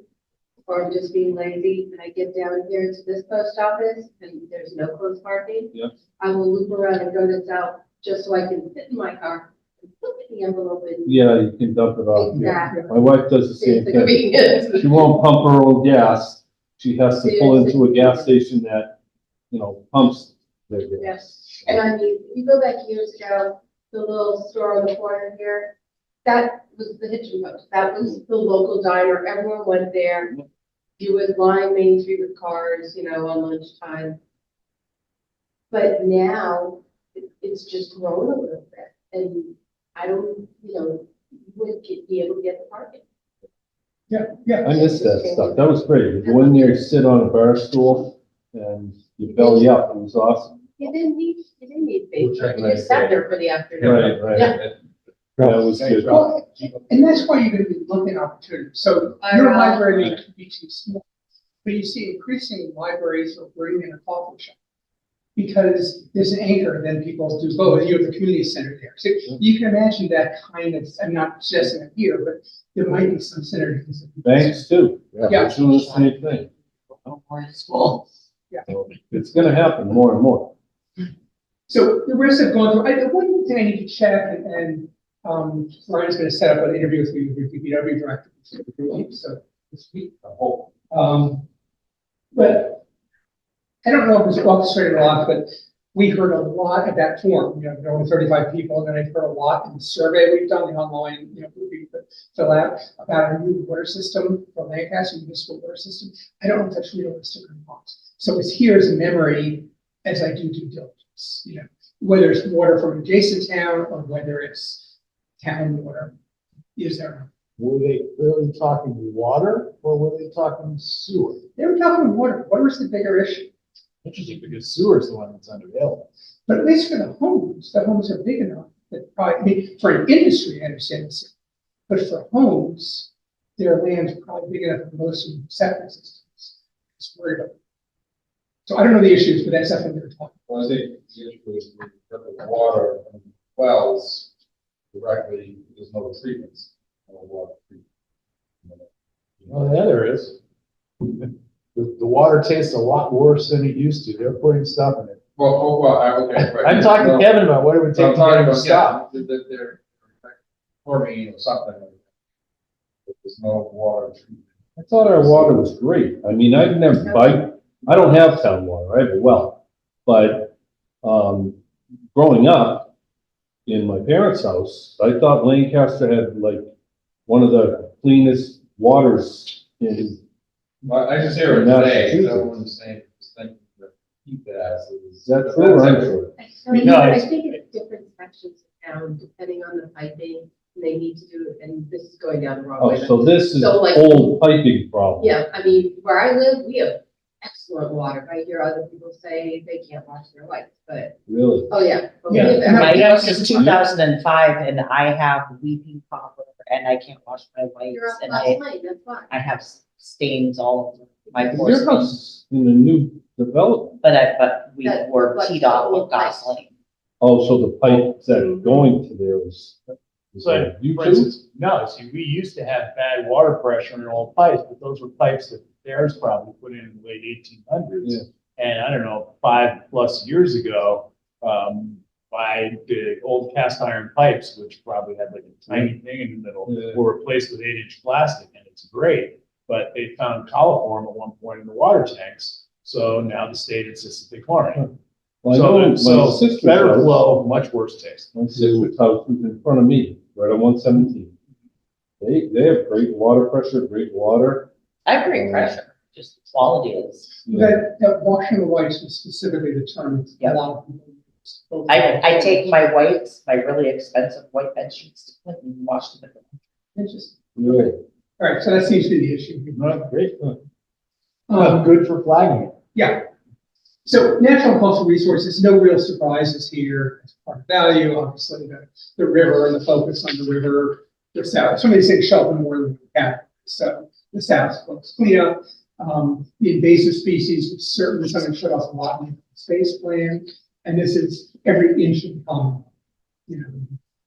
or I'm just being lazy and I get down here to this post office and there's no close parking. Yep. I will loop around and go to south just so I can fit in my car and put the envelope in. Yeah, you can dump it off. Yeah. Exactly. My wife does the same It's the thing. convenience. She won't pump her own gas. She has to pull into a gas station that, you know, pumps their gas. Yes. And I mean, if you go back years ago, the little store on the corner here, that was the hitching post. That was the local diner. Everyone went there. You would line Main Street with cars, you know, on lunchtime. But now it's just grown a little bit and I don't, you know, you wouldn't be able to get the parking. Yeah. I miss that stuff. That was great. You go in there, sit on a bar stool and you belly up. It was awesome. You didn't need We'll Facebook. check You what I just sat say. there for the afternoon. Right, right. Yeah. That was good. Well, and that's why you're gonna be looking at opportunities. So your library may be too small, but you see increasing libraries are bringing in a coffee shop. Because there's an anchor, then people do, oh, you have the community center there. So you can imagine that kind of, I'm not suggesting it here, but there might be some synergies. Banks too. Yeah. They're doing the same thing. Or in school. So it's gonna happen more and more. So the rest of going through, the one thing I need to check, and Ryan's gonna set up an interview with you, with the DPW director, so this week, I hope. But I don't know if it's orchestrated or not, but we heard a lot at that forum, you know, there were only 35 people, and then I've heard a lot in the survey we've done, the online, you know, we fill out about our new water system for Lancaster, municipal water system. I don't know if that's realistic or not. So it's here as a memory as I do due diligence, you know, whether it's water from adjacent town or whether it's town water. Is there? Were they really talking water or were they talking sewer? They were talking water. Water is the bigger issue. Interesting, because sewer is the one that's unavailable. But at least for the homes are big enough that probably, I mean, for an industry, I understand this. But for homes, their land's probably big enough for most of the septic systems. It's worried about. So I don't know the issues, but that's something they're talking. Well, I think the issue is we get the water from wells directly, there's no treatments, no water treatment. Oh, yeah, there is. The water tastes a lot worse than it used to. They're putting stuff in it. Okay. Right. I'm talking to No, Kevin about what it would so take I'm to talking get him to about, stop. yeah, they're chlorine or something. But there's no water treatment. I thought our water was great. I mean, I've never, I don't have town water, I have a well. But, growing up in my parents' house, I thought Lancaster had like one of the cleanest waters in, Well, I just hear it today, so everyone's saying, just thinking that keep it as is. is that true or untrue? I think it's different sections of town, depending on the piping they need to do, and this is going down the wrong Oh, way. so this is So, like- old piping problem. Yeah, I mean, where I live, we have excellent water. I hear other people say they can't wash their lights, but, Really? oh, yeah. But we Yeah, have and My everything. house is 2005 and I have weeping copper and I can't wash my You're whites up and last night, that's why. I have stains all over my Your porcelain. house in the new development. But we That- were but teed off the with Gosling. Oh, so the pipe that are going to there is. So, You for too? instance, no, see, we used to have bad water pressure in old pipes, but those were pipes that theirs probably put in the late 1800s. Yeah. And I don't know, 5+ years ago, I did old cast iron pipes, which probably had like a tiny thing in the middle, Yeah. were replaced with 8-inch plastic, and it's great. But they found coliform at one point in the water tanks, so now the state insists that they chlorinate. Well, I know So my sister's better house- flow, much worse taste. My sister's house is in front of me, right on 117. They have great water pressure, great water. I have great pressure, just the quality is. That washing the whites was specifically the term. Yeah. A lot of people use. I take my whites, my really expensive white bed sheets and wash them. Interesting. Right. All right, so that seems to be the issue. Not great. Um, Good for flagging it. Yeah. So natural and cultural resources, no real surprises here. As part of value, obviously, the river and the focus on the river, the south. Some of these things show up more than the category. So the south looks cleanup. The invasive species, which certainly something showed up a lot in the space plan. And this is every inch of the common. You know,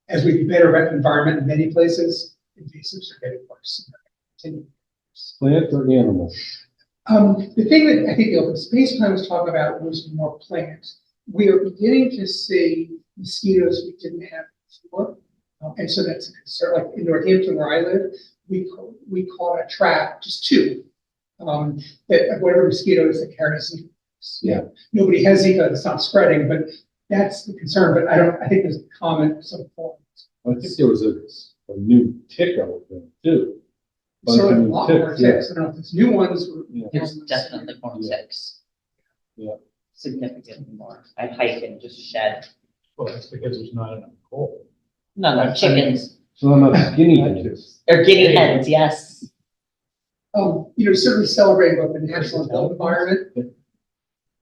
as we get better at the environment in many places, invasives are getting worse. Plant or animal? The thing that I think the open space plan was talking about was more plants. We are beginning to see mosquitoes we didn't have before. And so that's a concern. Like in Northampton where I live, we caught a trap, just two, that whatever mosquitoes that carry Zika. Yeah. Nobody has Zika, it's not spreading, but that's the concern. But I think there's a comment so far. I think there was a new tick out there too. So a Bunch of new lot more yeah. ticks. I don't know if it's new ones. Or, Yeah. There's definitely more Yeah. ticks. Yeah. Significantly more. I hike and just shed. Well, that's because there's not enough coal. No, chickens So I'm not skinny ones. or guinea hens, yes. Certainly celebrating both the natural and built environment.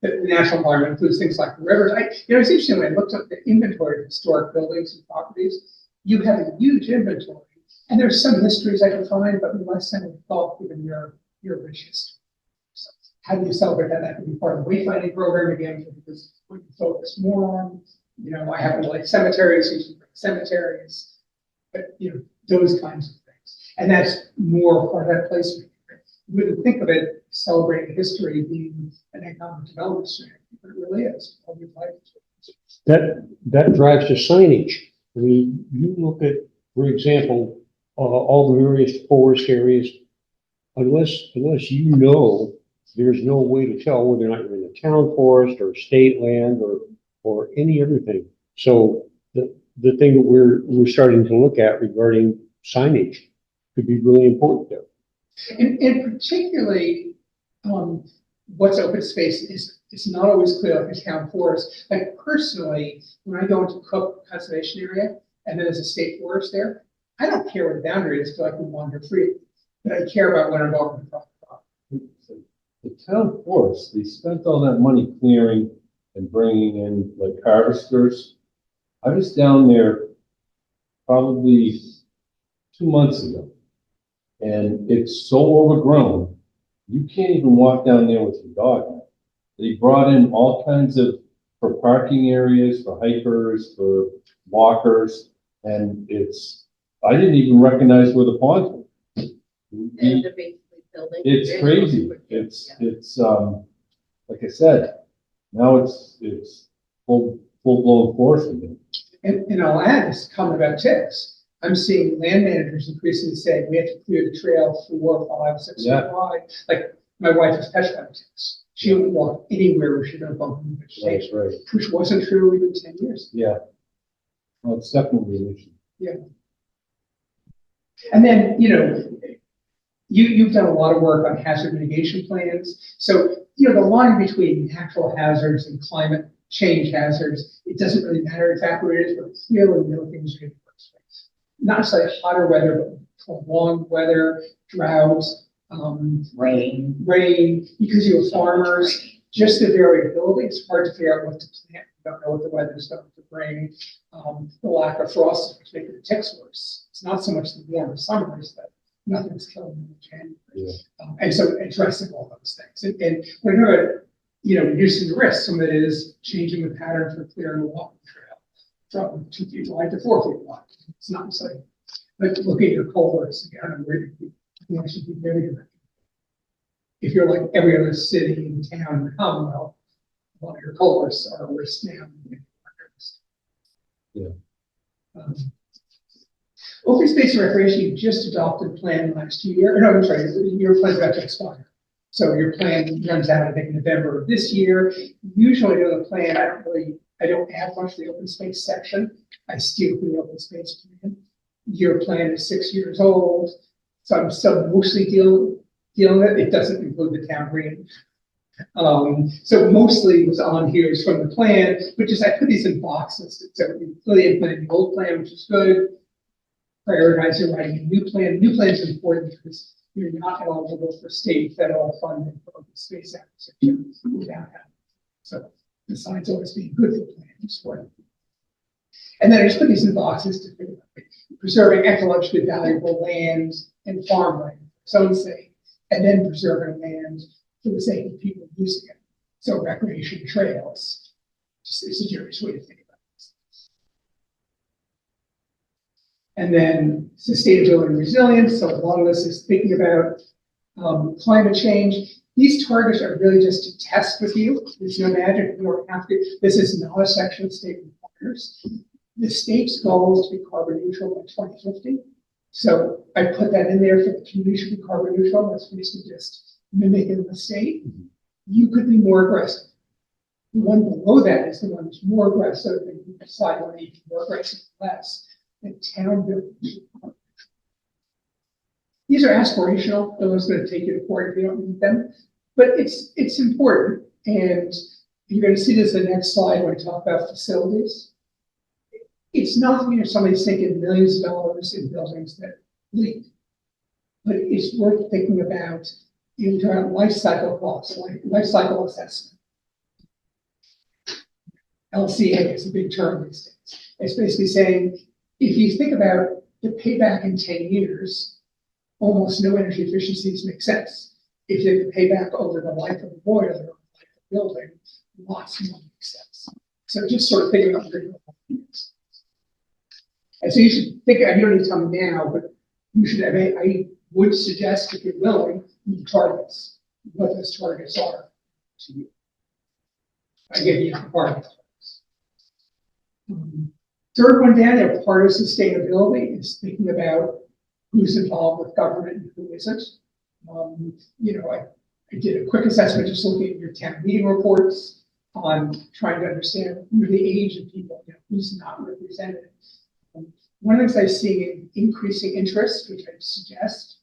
The natural environment includes things like the rivers. It's interesting when I looked up the inventory of historic buildings and properties, you have a huge inventory. And there's some histories I can find, but less than we thought given your rich history. So how do you celebrate that? That could be part of the wayfinding program again, because we can focus more on, I happen to like cemeteries, you should bring cemeteries, but those kinds of things. And that's more part of that placement. We would think of it celebrating history being an economic development strategy, but it really is. That drives to signage. I mean, you look at, for example, all the various forest areas, unless there's no way to tell whether or not you're in a town forest or state land or any other thing. So the thing that we're starting to look at regarding signage could be really important there. And particularly, what's open space is not always clear like a town forest. Like personally, when I go into Cook Conservation Area and there's a state forest there, I don't care what the boundary is, so I can wander free. But I care about when I'm walking across the property. The town forest, they spent all that money clearing and bringing in like harvesters. I was down there probably 2 months ago. And it's so overgrown, you can't even walk down there with your dog now. They brought in all kinds for parking areas, for hikers, for walkers, and I didn't even recognize where the ponds were. And they're basically building. It's crazy. It's like I said, now it's full blown forest again. And I'll add this comment about ticks. I'm seeing land managers increasingly saying we have to clear the trail 4, 5, 6 feet Yeah. wide. Like my wife is petrified of ticks. She wouldn't walk anywhere where she's going to bump into vegetation, That's right. which wasn't true even 10 years ago. Yeah. Well, it's definitely an issue. And then, you've done a lot of work on hazard mitigation plans. So, the line between natural hazards and climate change hazards, it doesn't really matter exactly what it is, but clearly things are getting worse. Not necessarily hotter weather, but prolonged weather, droughts, Rain. because you're farmers, just the variability, it's hard to figure out what to plant. You don't know what the weather's going to bring. The lack of frost is making the ticks worse. It's not so much the warmer summers, but nothing's killing them in January. Yeah. And so addressing all those things. And we're reducing the risk. Some of it is changing the pattern for clearing the walking trail from 2 feet wide to 4 feet wide. It's not so, like look at your culverts again, and where you should be very good. If you're like every other city and town in the Commonwealth, a lot of your culverts are worse now. Yeah. Open space and recreation, you just adopted plan last year. No, I'm sorry, your plan's about to expire. So your plan runs out, I think, in November of this year. Usually on the plan, I don't add much to the open space section. I steal from the open space plan. Your plan is 6 years old, so I'm still mostly dealing with it. It doesn't include the town green. So mostly was on here is from the plan, but just I put these in boxes. So we really implemented the old plan, which is good. Prioritizing writing a new plan. New plan is important because you're not eligible for state federal funding for open space acquisition without having. So besides always being good for plans, for it. And then I just put these in boxes to think about preserving ecologically valuable land and farmland, so say, and then preserving land for the sake of people using it. So recreation trails, just it's a curious way to think about this. And then sustainability and resilience. So a lot of this is thinking about climate change. These targets are really just to test with you. There's no magic. You don't have to. This is not a section of state requires. The state's goal is to be carbon neutral by 2050. So I put that in there for the community should be carbon neutral. That's basically just mimicking the state. You could be more aggressive. The one below that is the one that's more aggressive, and you decide whether you can be more aggressive or less. The town buildings. These are aspirational. No one's going to take you to court if you don't need them, but it's important. And you're going to see this in the next slide when I talk about facilities. It's not somebody's thinking millions of dollars in buildings that leak, but it's worth thinking about life cycle costs, like life cycle assessment. LCA is a big term these days. It's basically saying, if you think about the payback in 10 years, almost no energy efficiencies make sense. If you have to pay back over the life of the boiler or the life of the building, lots more makes sense. So just sort of think about renewable energies. And so you should think, I don't need to tell me now, but you should have, I would suggest, if you're willing, you targets, what those targets are to you. I give you part of it. Third one down there, part of sustainability is thinking about who's involved with government and who isn't. I did a quick assessment just looking at your town meeting reports on trying to understand who the age of people, who's not represented. One of the things I see in increasing interest, which I suggest,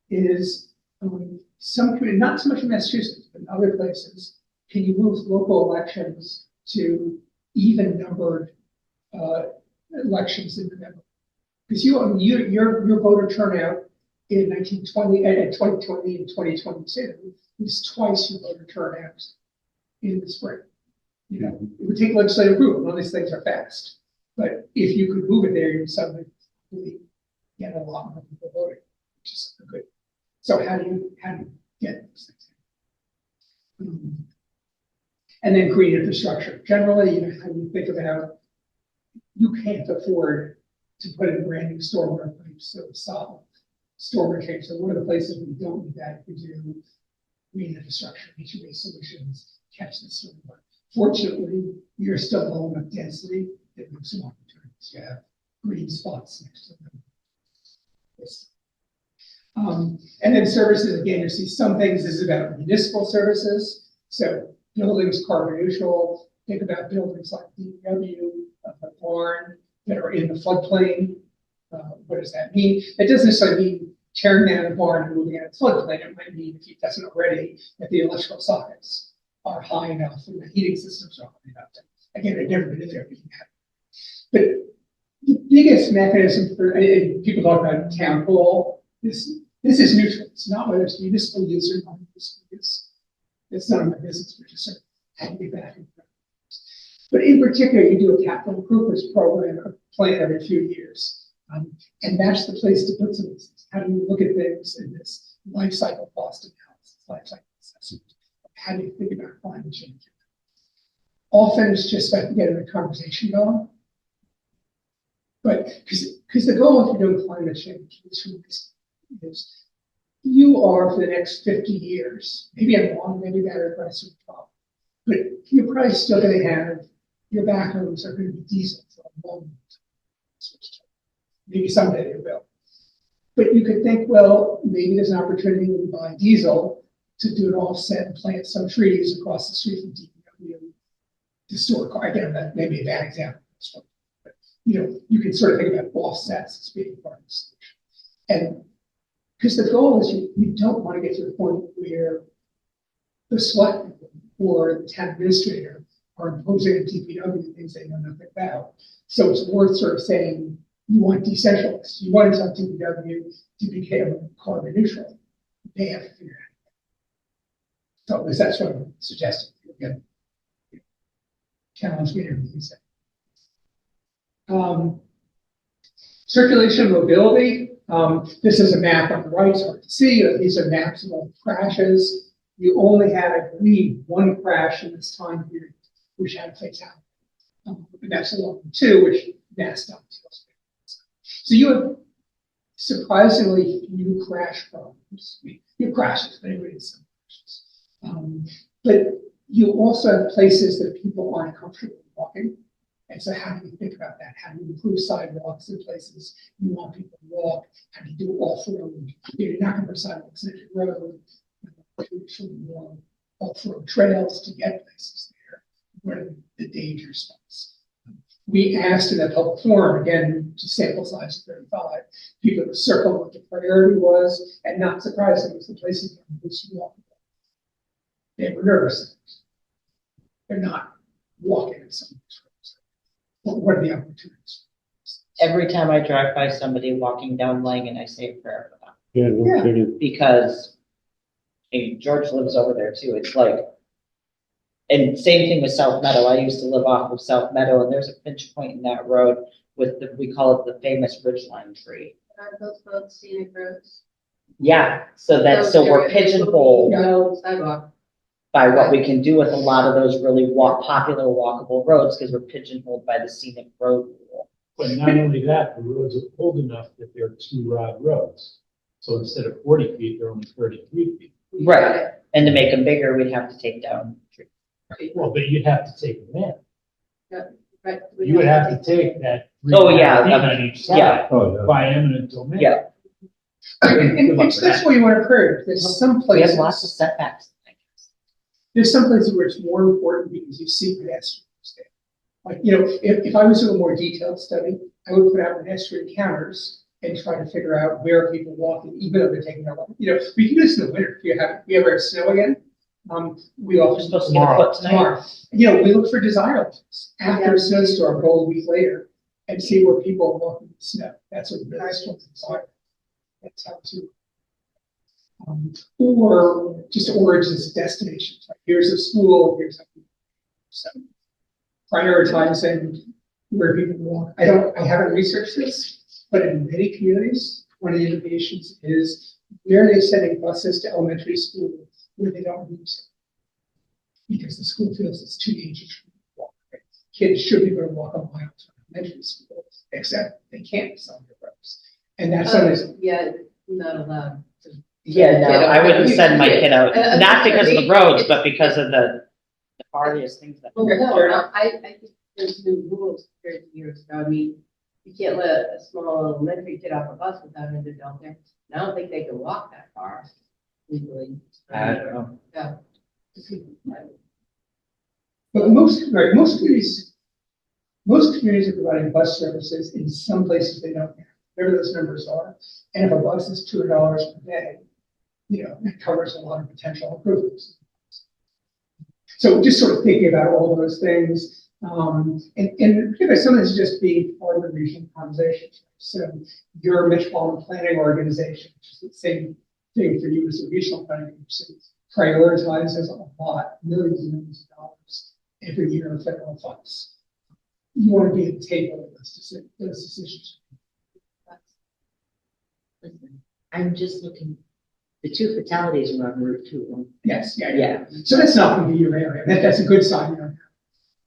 is not so much in Massachusetts, but in other places, can you move local elections to even numbered elections in November? Because your voter turnout in 2020 and 2022 was twice your voter turnout in the spring. It would take legislative approval. None of these things are fast. But if you could move it there, you'd suddenly really get a lot more people voting, which is good. So how do you get those things? And then green infrastructure. Generally, how you think about, you can't afford to put in brand new stormwater pipes, so solid stormwater tanks. So one of the places we don't need that, we do green infrastructure, nature-based solutions, catch the stormwater. Fortunately, you're still low enough density that makes some opportunities. You have green spots next to them. Yes. And then services, again, you see some things. This is about municipal services. So buildings carbon neutral. Think about buildings like DPW, a barn that are in the floodplain. What does that mean? That doesn't necessarily mean tearing down a barn and moving out of the floodplain. It might mean, if it doesn't already, that the electrical sockets are high enough and the heating systems are high enough. Again, I've never been in there, but the biggest mechanism for, and people talk about town hall, this is neutral. It's not whether it's municipal use or non-municipal use. It's none of my business, but just sort of how to get back in front. But in particular, you do a capital improvements program or plan every few years. And that's the place to put some of these things. How do you look at things in this life cycle cost analysis, life cycle assessment? How do you think about climate change? Often it's just about getting the conversation going. But because the goal if you're doing climate change is you are for the next 50 years, maybe I'm wrong, maybe that aggressive problem, but you're probably still going to have your bathrooms are going to be diesel for a long time. Maybe someday they will. But you could think, well, maybe there's an opportunity to buy diesel to do an offset and plant some trees across the street from DPW to store car. Again, that may be a bad example. But, you can sort of think about offsets as being part of the solution. And because the goal is you don't want to get to the point where the select or the town administrator are imposing on DPW things they know nothing about. So it's worth sort of saying, you want decentralized, you want to tell DPW to become carbon neutral. They have to figure it out. So at least that's what I'm suggesting. Again, challenge me everything you say. Circulation and mobility. This is a map on the right, it's hard to see. These are maps of all crashes. You only had, I believe, one crash in this time period, which had a fatality. And that's the one too, which mass dumps. So you have surprisingly few crash problems. I mean, you have crashes, but anybody has some crashes. But you also have places that people aren't comfortable walking. And so how do you think about that? How do you improve sidewalks in places you want people to walk? How do you do off-road? You're not going to put sidewalks in the road. Off-road trails to get places there. What are the danger spots? We asked in a public forum, again, to sample size of 35, people to circle what the priority was, and not surprisingly, it was the places that were walking. They were nervous. They're not walking in some of these roads. But what are the opportunities? Every time I drive by somebody walking down Lang and I say a prayer for them, Yeah, no kidding. because George lives over there too. It's like, and same thing with South Meadow. I used to live off of South Meadow, and there's a pinch point in that road with we call it the famous ridgeline tree. Are those both scenic roads? Yeah, so we're pigeonholed No sidewalk. by what we can do with a lot of those really popular walkable roads, because we're pigeonholed by the scenic road rule. But not only that, the roads are old enough that they're 2 rod roads. So instead of 40 feet, they're only 33 feet. Right, and to make them bigger, we'd have to take down trees. Well, but you'd have to take them in. Right. You would have to take that. Oh, yeah, 3 feet on each side yeah. Oh, yeah. by eminent domain. Yeah. And that's what you want to encourage. There's some We have places. lots of setbacks. There's some places where it's more important because you see pedestrians there. Like, if I was doing a more detailed study, I would put out pedestrian counters and try to figure out where people are walking, even though they're taking their walk. We can do this in the winter. If we ever have snow again, we We're often supposed to get a foot tonight. tomorrow. We look for desirables after a snowstorm, go a week later, and see where people are walking in the snow. That's what really strikes desire. That's how to. Or just origins, destinations. Like here's a school, here's a so prioritizing where people walk. I haven't researched this, but in many communities, one of the indications is where they're sending buses to elementary school where they don't need to. Because the school feels it's too dangerous to walk. Right? Kids should be able to walk a mile to elementary school, except they can't on their roads. And that's always Yeah, not allowed to. Yeah, no, I wouldn't send my kid out, Uh, not because of the it- roads, it- but because of the various things that. Well, no, I think there's new rules compared to years ago. I mean, you can't let a small elementary kid off a bus without an adult there. I don't think they can walk that far legally. I don't know. Yeah. But most communities are providing bus services. In some places they don't have, whatever those numbers are. And if a bus is $200 per day, that covers a lot of potential improvements. So just sort of thinking about all those things, and some of this is just being part of the regional conversation. So your metropolitan planning organization, which is the same thing for you as a regional planning agency, prioritizes a lot, millions and millions of dollars every year in federal funds. You want to be at the table of those decisions. Listen, I'm just looking, the 2 fatalities are on Route 2. Yes, yeah. Yeah. So that's not going to be your area. That's a good sign.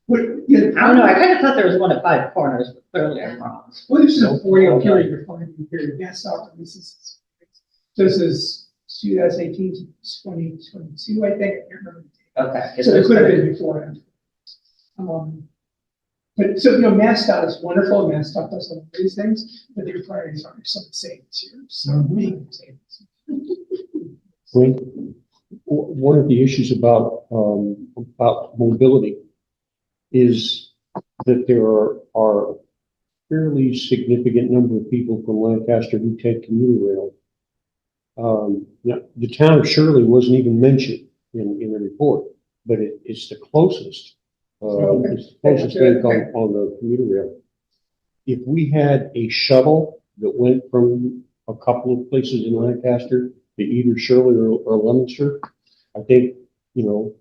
What, I don't know, I kind of thought there was one at 5 Corners, but clearly I'm wrong. Well, this is a 4-year period, or 5-year period. That's not, this is 2018 to 2022, I think. I can't remember. Okay. So it could have been before. But so, MassDOT is wonderful. MassDOT does all of these things, but their priorities aren't some of the same as yours. So being at the table. One of the issues about mobility is that there are a fairly significant number of people from Lancaster who take commuter rail. Now, the town of Shirley wasn't even mentioned in the report, but it's the closest. Okay. It's the closest thing on the commuter rail. If we had a shuttle that went from a couple of places in Lancaster to either Shirley or Leominster, I think,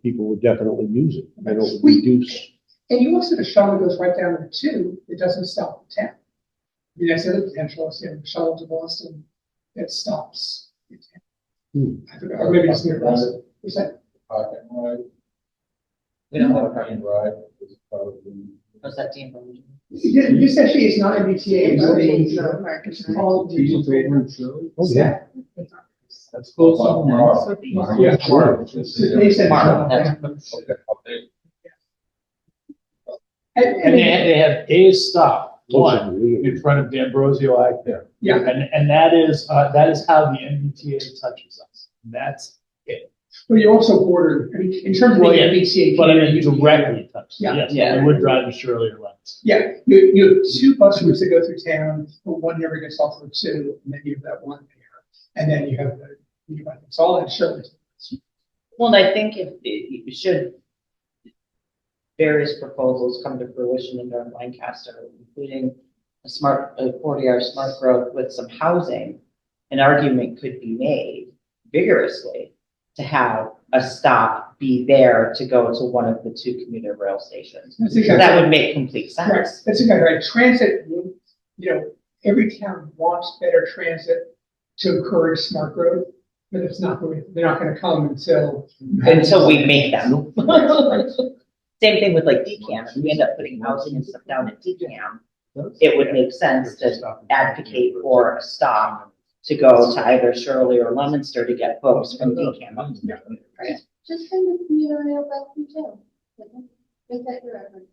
people would definitely use it. And it would reduce. And you also, the shuttle goes right down there too, it doesn't stop in town. I mean, that's the other potential, is the shuttle to Boston that stops in town. I forgot, or maybe it's near Boston, is that? Parking ride, We don't have a parking problem. ride is probably. Was that team? This actually is not MBTA, it's called. Regions over in Shirley? Oh, yeah. That's close enough. Yeah, sure. They said Mark, shuttle, that's- yeah. Okay, And they have a stop, one, One. in front of D'Ambrosio Eye Care. Yeah. And that is how the MBTA touches us. That's it. But you also border, I mean, in terms of the Well, yeah, MBTA. But I mean, community, directly touches. Yeah. Yes, Yeah. I would drive to Shirley or Lennox. Yeah, you have two bus routes that go through town, but one never gets off Route 2, and then you have that one there. And then you have it's all in Shirley. Well, and I think if it should various proposals come to fruition in North Lancaster, including a 40-hour smart growth with some housing, an argument could be made vigorously to have a stop be there to go to one of the two commuter rail stations. That's exactly That would make complete right. sense. That's exactly right. Transit, every town wants better transit to encourage smart growth, but it's not going, they're not going to come until. Until we make them. Right. Same thing with like DCAM. If we end up putting housing and stuff down at DCAM, it would make sense to advocate for a stop to go to either Shirley or Leominster to get folks from DCAM up to the commuter rail. Just send the commuter rail back from town. Make that your effort.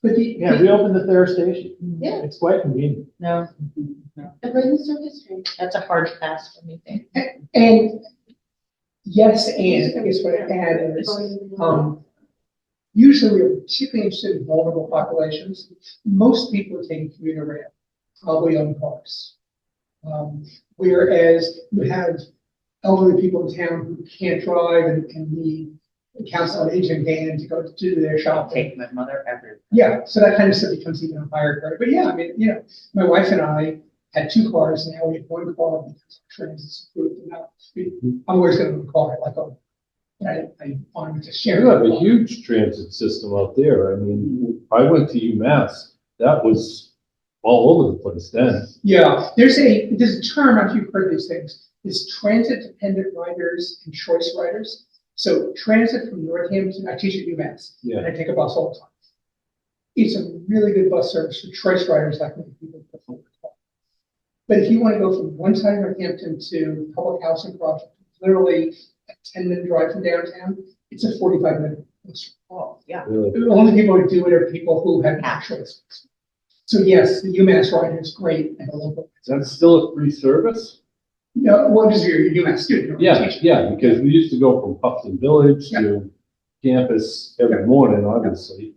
But Yeah, we opened the Thayer station. Yeah. It's quite convenient. No, And bring the circus train. that's a hard pass for me. and yes, and I guess what I'd add is, usually we're particularly interested in vulnerable populations. Most people are taking commuter rail, probably own cars. Whereas you have elderly people in town who can't drive and need a council on aging van to go to do their I'll shopping. take my mother everywhere. Yeah, so that kind of stuff becomes even a higher priority. But yeah, I mean, my wife and I had two cars, now we have one car because transit's improved enough. I'm always gonna have a car, I find just You sharing. have a huge transit system out there. I mean, I went to UMass. That was all over the place then. Yeah, there's a term, I don't know if you've heard these things, is transit-dependent riders and choice riders. So transit from Northampton, I teach at UMass, and I take a bus all the time. It's a really good bus service for choice riders like me, people prefer the car. But if you want to go from one side of Northampton to public housing project, literally a 10-minute drive from downtown, it's a 45-minute bus. Oh, yeah. Really. The only people who do it are people who have no choice. So yes, the UMass ride is great and a local. That's still a free service? No, what is your UMass student? Yeah, because we used to go from Puffton Village to campus every morning, obviously.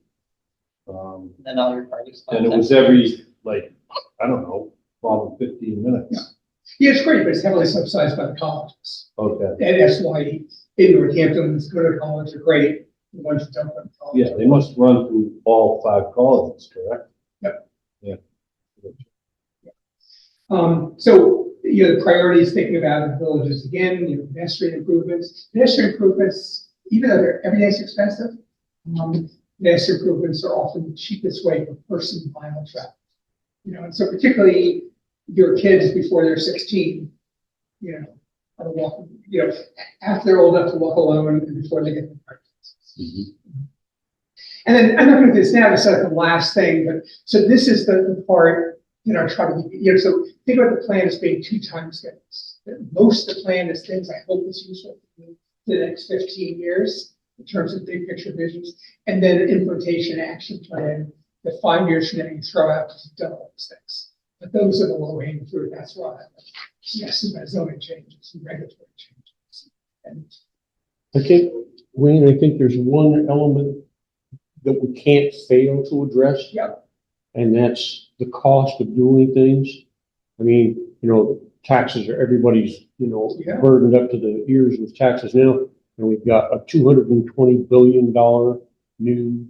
Then all your parties. And it was every, I don't know, 12 or 15 minutes. Yeah, it's great, but it's heavily subsidized by the colleges. Okay. And that's why in Northampton, the go to college are great, the ones that don't go to college. Yeah, they must run through all 5 colleges, correct? Yep. Yeah. So, the priorities, thinking about the villages again, pedestrian improvements. Pedestrian improvements, even though everything's expensive, pedestrian improvements are often the cheapest way for person-mile traffic. And so particularly your kids before they're 16, are walking, after they're old enough to walk alone and before they get their driver's license. And then I'm not going to do this now, this is like the last thing, but so this is the part, try to be, so think about the plan as being 2 time schedules. Most of the plan is things I hope is useful for the next 15 years in terms of big picture visions, and then an implementation action plan that 5 years from now you throw out because you've done all those things. But those are the low hanging fruit. That's why yes, about zoning changes and regulatory changes. And Wayne, I think there's one element that we can't fail to address. Yeah. And that's the cost of doing things. I mean, taxes are, everybody's, Yeah. burdened up to the ears with taxes now. And we've got a $220 billion new,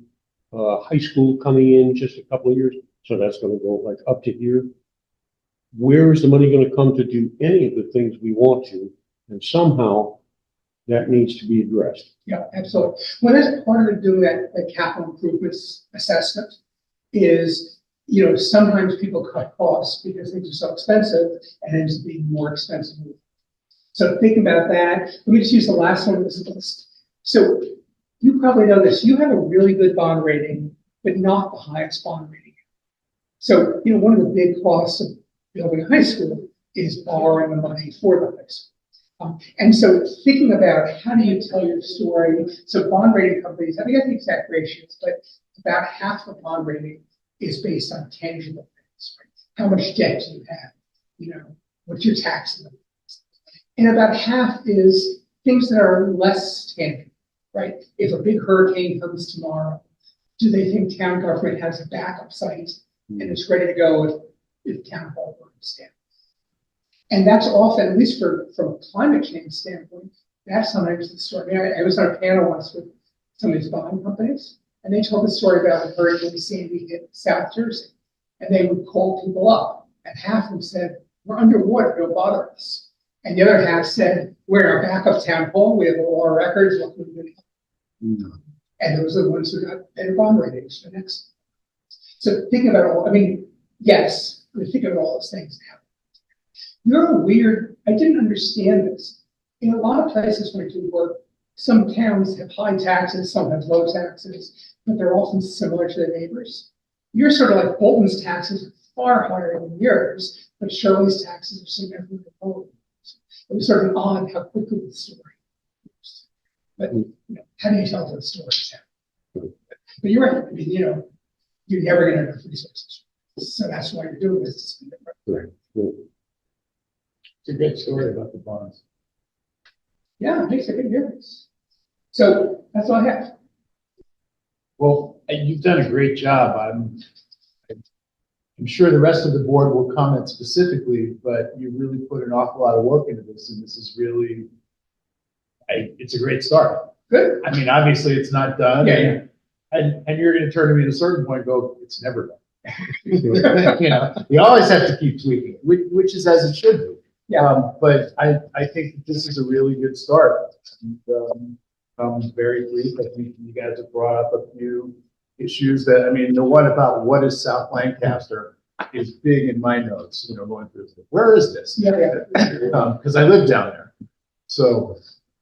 high school coming in just a couple of years. So that's gonna go like up to here. Where is the money gonna come to do any of the things we want to? And somehow that needs to be addressed. Yeah, absolutely. Well, that's part of doing that capital improvements assessment is, sometimes people cut costs because things are so expensive and ends up being more expensive. So think about that. Let me just use the last one on this list. So you probably know this, you have a really good bond rating, but not the highest bond rating. So, one of the big costs of building a high school is borrowing the money for the high school. And so thinking about how do you tell your story? So bond rating companies, I forget the exact ratios, but about half the bond rating is based on tangible things. Right? How much debt do you have? What's your tax limit? And about half is things that are less tangible, right? If a big hurricane comes tomorrow, do they think town government has a backup site and it's ready to go if town hall burns down? And that's often, at least from a climate change standpoint, that's sometimes the story. I was on a panel once with some of these bond companies, and they told the story about when Hurricane Sandy hit South Jersey, and they would call people up, and half of them said, "We're underwater, don't bother us." And the other half said, "We're in our backup town hall, we have all our records, what can we do?" And those are the ones who got better bond ratings for next. So think about yes, we think about all those things now. I didn't understand this. In a lot of places when I do work, some towns have high taxes, some have low taxes, but they're often similar to their neighbors. You're sort of like Bolton's taxes are far higher than yours, but Shirley's taxes are significantly lower. It was sort of odd how quickly the story moves. But how do you tell those stories? But you're right. You're never going to have enough resources. So that's why you're doing this. Right. It's a great story about the bonds. Yeah, it makes a big difference. So that's all I have. Well, you've done a great job. I'm sure the rest of the board will comment specifically, but you really put an awful lot of work into this, and this is really, it's a great start. Good. I mean, obviously, it's not done. Yeah. And you're going to turn to me at a certain point and go, it's never done. You always have to keep tweaking, which is as it should be. Yeah. But I think that this is a really good start. And, I'm very pleased. I think you guys have brought up a few issues that, the one about what is South Lancaster is big in my notes, going through, where is this? Yeah. Because I live down there. So,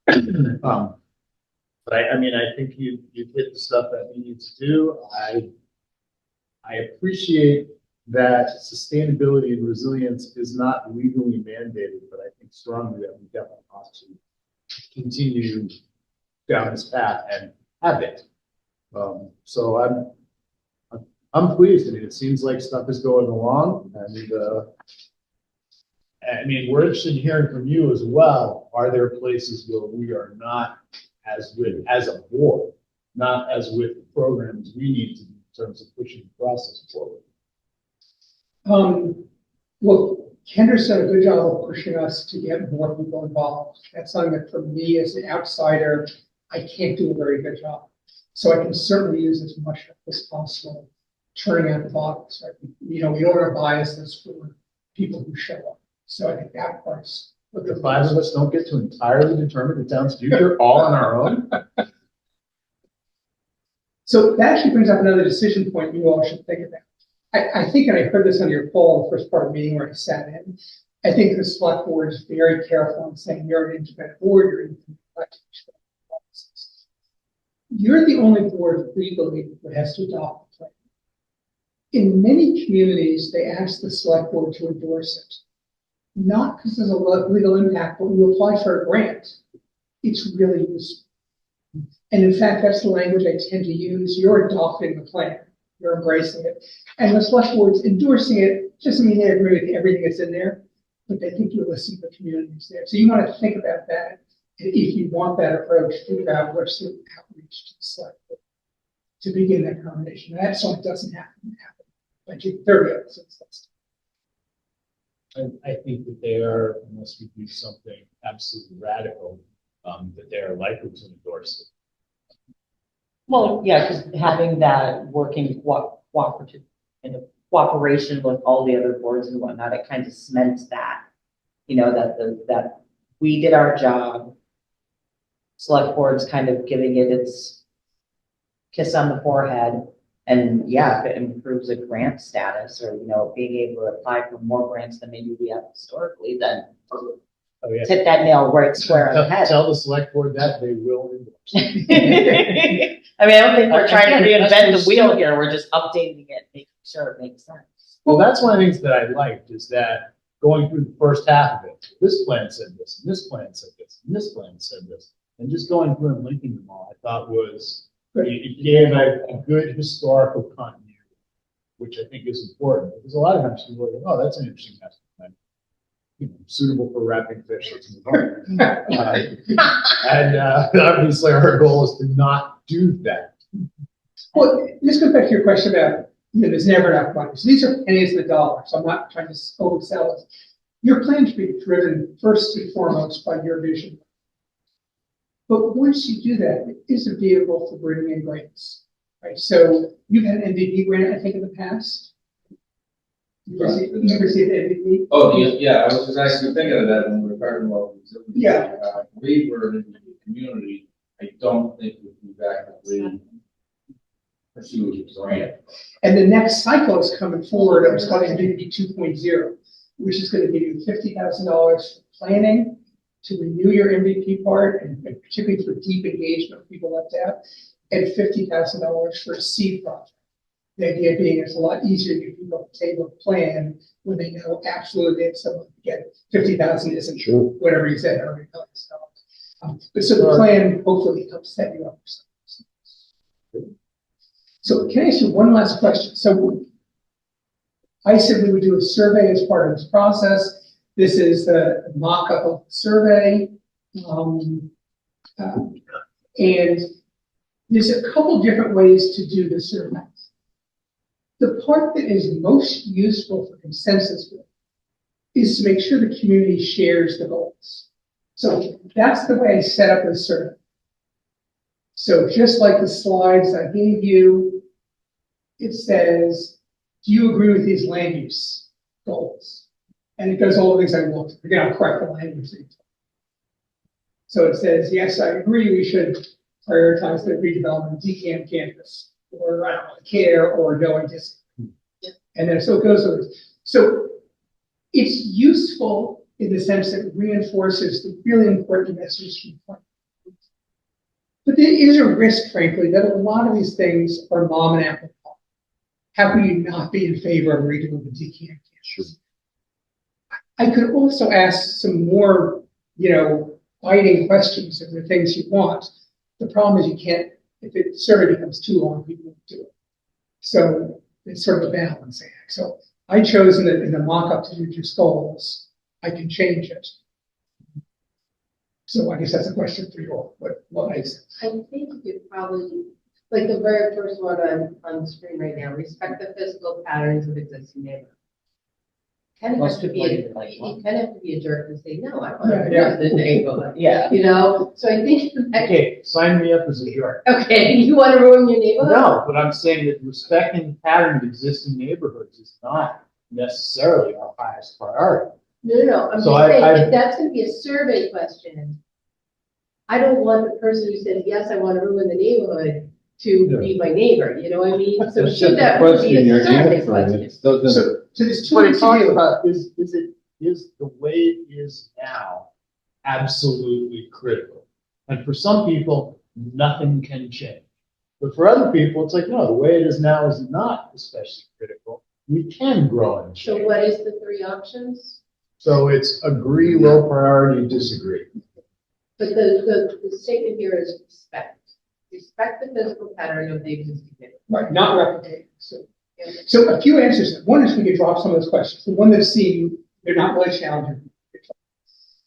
but I think you've hit the stuff that we need to do. I appreciate that sustainability and resilience is not legally mandated, but I think strongly that we definitely ought to continue down this path and have it. So I'm pleased. It seems like stuff is going along, and we're interested in hearing from you as well. Are there places where we are not as a board, not as with the programs we need to do in terms of pushing the process forward? Well, Kendra's done a good job of pushing us to get more people involved. That's something that for me as an outsider, I can't do a very good job. So I can certainly use as much as possible, turning out the bottles. Right? We don't want to bias this for people who show up. So I think that part's. But the five of us don't get to entirely determine the town's future all on our own. So that actually brings up another decision point you all should think about. I think, and I heard this on your call, the first part of the meeting where I sat in, I think the select board is very careful in saying you're an independent board, you're an independent election. You're the only board legally that has to adopt the plan. In many communities, they ask the select board to endorse it. Not because there's a legal impact, but when you apply for a grant, it's really useful. And in fact, that's the language I tend to use. You're adopting the plan. You're embracing it. And the select board's endorsing it doesn't mean they agree with everything that's in there, but they think you're listening to the communities there. So you want to think about that. And if you want that approach, think about what's the outreach to the select board to begin that combination. And that sort of doesn't happen by June 30th. So I think that they are, unless we do something absolutely radical, that they are likely to endorse it. Well, yeah, because having that working cooperative, and cooperation with all the other boards and whatnot, it kind of cements that, that we did our job. Select board's kind of giving it its kiss on the forehead. And yeah, if it improves a grant status or, being able to apply for more grants than maybe we have historically, then Oh, yeah. hit that nail right square on the head. Tell the select board that they will endorse. I mean, I don't think we're trying to Again, that's reinvent the just- wheel here. We're just updating it, making sure it makes sense. Well, that's one of the things that I liked, is that going through the first half of it, this plan said this, and this plan said this, and this plan said this, and just going through and linking them all, I thought was, it gave a good historical continuity, which I think is important, because a lot of times people are like, oh, that's an interesting master plan. Suitable for wrapping fish. Let's move on. And obviously our goal is to not do that. Well, this goes back to your question about, there's never enough money. So these are pennies of the dollar, so I'm not trying to oversell it. Your plan should be driven first and foremost by your vision. But once you do that, it is a vehicle for bringing in grants, right? So you've had an MVP grant, I think, in the past. You received an MVP? Oh, yeah, I was just actually thinking of that when we were talking about. resiliency. Yeah. We were in the community, I don't think we've actively pursued a grant. And the next cycle is coming forward, I was calling MVP 2.0, which is going to give you $50,000 for planning to renew your MVP part, and particularly for deep engagement of people left out, and $50,000 for a seed project. The idea being it's a lot easier to get people to table a plan when they know absolutely if someone can get 50,000 isn't Sure. whatever you said, or but so the plan hopefully helps set you up for something. So can I ask you one last question? So I said we would do a survey as part of this process. This is the mock-up of the survey. And there's a couple different ways to do the survey. The part that is most useful for consensus work is to make sure the community shares the goals. So that's the way I set up the survey. So just like the slides I gave you, it says, do you agree with these land use goals? And it does all the things I want. Again, I'll correct the land use. So it says, yes, I agree, we should prioritize the redevelopment of DCAM campus, or I don't know, care, or no, I disagree. And then so it goes over. So it's useful in the sense that it reinforces the really important message from the point. But there is a risk, frankly, that a lot of these things are mom and apple pie. How can you not be in favor of redoing the DCAM campus? I could also ask some more, biting questions of the things you want. The problem is you can't, if the survey becomes too long, people won't do it. So it's sort of a balancing act. So I chose in the mock-up to do just goals. I can change it. So I guess that's a question for you all. What I said. I think you could probably, like the very first one on the screen right now, respect the physical patterns of existing neighborhoods. Kind of have to be, you kind of have to be a jerk and say, no, I want to Yeah. live in the neighborhood. Yeah. So I think, Okay, sign me up as a jerk. okay, you want to ruin your neighborhood? No, but I'm saying that respecting the pattern of existing neighborhoods is not necessarily our highest priority. No, I'm just So I- saying, if that's gonna be a survey question, I don't want the person who says, yes, I want to ruin the neighborhood to be my neighbor, you know what I mean? So It's should just a that really question be you're a survey answering. question? It doesn't, So there's two What ways I'm to talking do it. about is the way it is now absolutely critical. And for some people, nothing can change. But for other people, it's like, no, the way it is now is not especially critical. We can grow and So change. what is the three options? So it's agree, low priority, disagree. But the statement here is respect. Respect the physical pattern of the existing neighborhood. Right, not replicate. So a few answers. One is we could drop some of those questions. The one that seem they're not really challenging.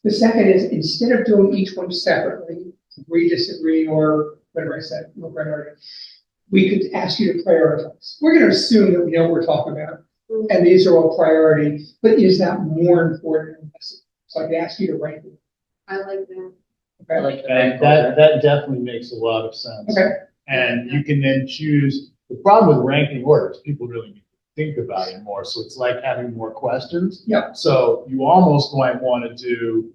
The second is instead of doing each one separately, agree, disagree, or whatever I said, no priority, we could ask you to prioritize. We're going to assume that we know what we're talking about. and these are all priority, but is that more important? So I'd ask you to rank them. I like that. I Okay, like the And rank order. that definitely makes a lot of sense. okay, And you can then choose, the problem with ranking orders, people really need to think about it more, so it's like having more questions. Yeah. So you almost might want to do,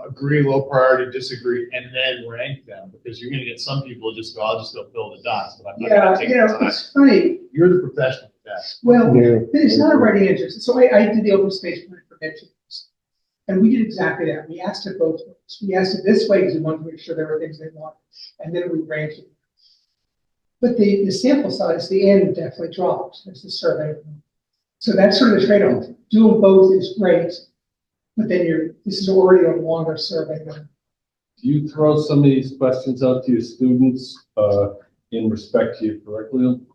agree, low priority, disagree, and then rank them, because you're gonna get some people who just go, I'll just go fill the dots, but I'm not yeah, gonna take the time. it's funny, You're the professional at that. well, Yeah. but it's not a writing interest, so I did the open space plan for Medford. And we did exactly that, we asked it both ways, we asked it this way because we wanted to make sure there were things they wanted, and then we ranked it. But the sample size, the end definitely dropped as the survey. So that's sort of the trade-off. Doing both is great, but then this is already a longer survey than. Do you throw some of these questions out to your students, in respect to your curriculum?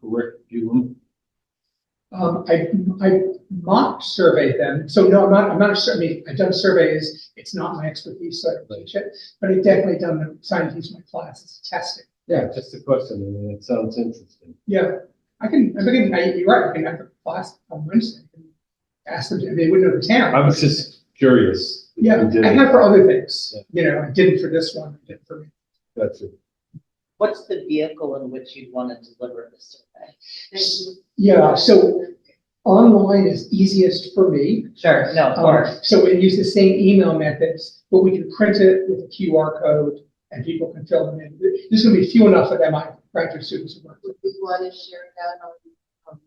I mock surveyed them. So no, I'm not, I mean, I've done surveys. It's not my expertise, so I don't teach it, but I've definitely done the science in my classes, testing. Yeah, just a question. I mean, it sounds interesting. Yeah, you're right, I can have a class on Wednesday and ask them, they wouldn't know the town. I was just curious. if Yeah, you did I it. have for other things, Yeah. I didn't for this one, I did for me. That's it. What's the vehicle in which you'd want to deliver the survey? Thank you. Yeah, so online is easiest for me. Sure, no, of course. So we use the same email methods, but we can print it with a QR code and people can fill them in. There's gonna be few enough of them, my graduate students who work with. Would you want to share that on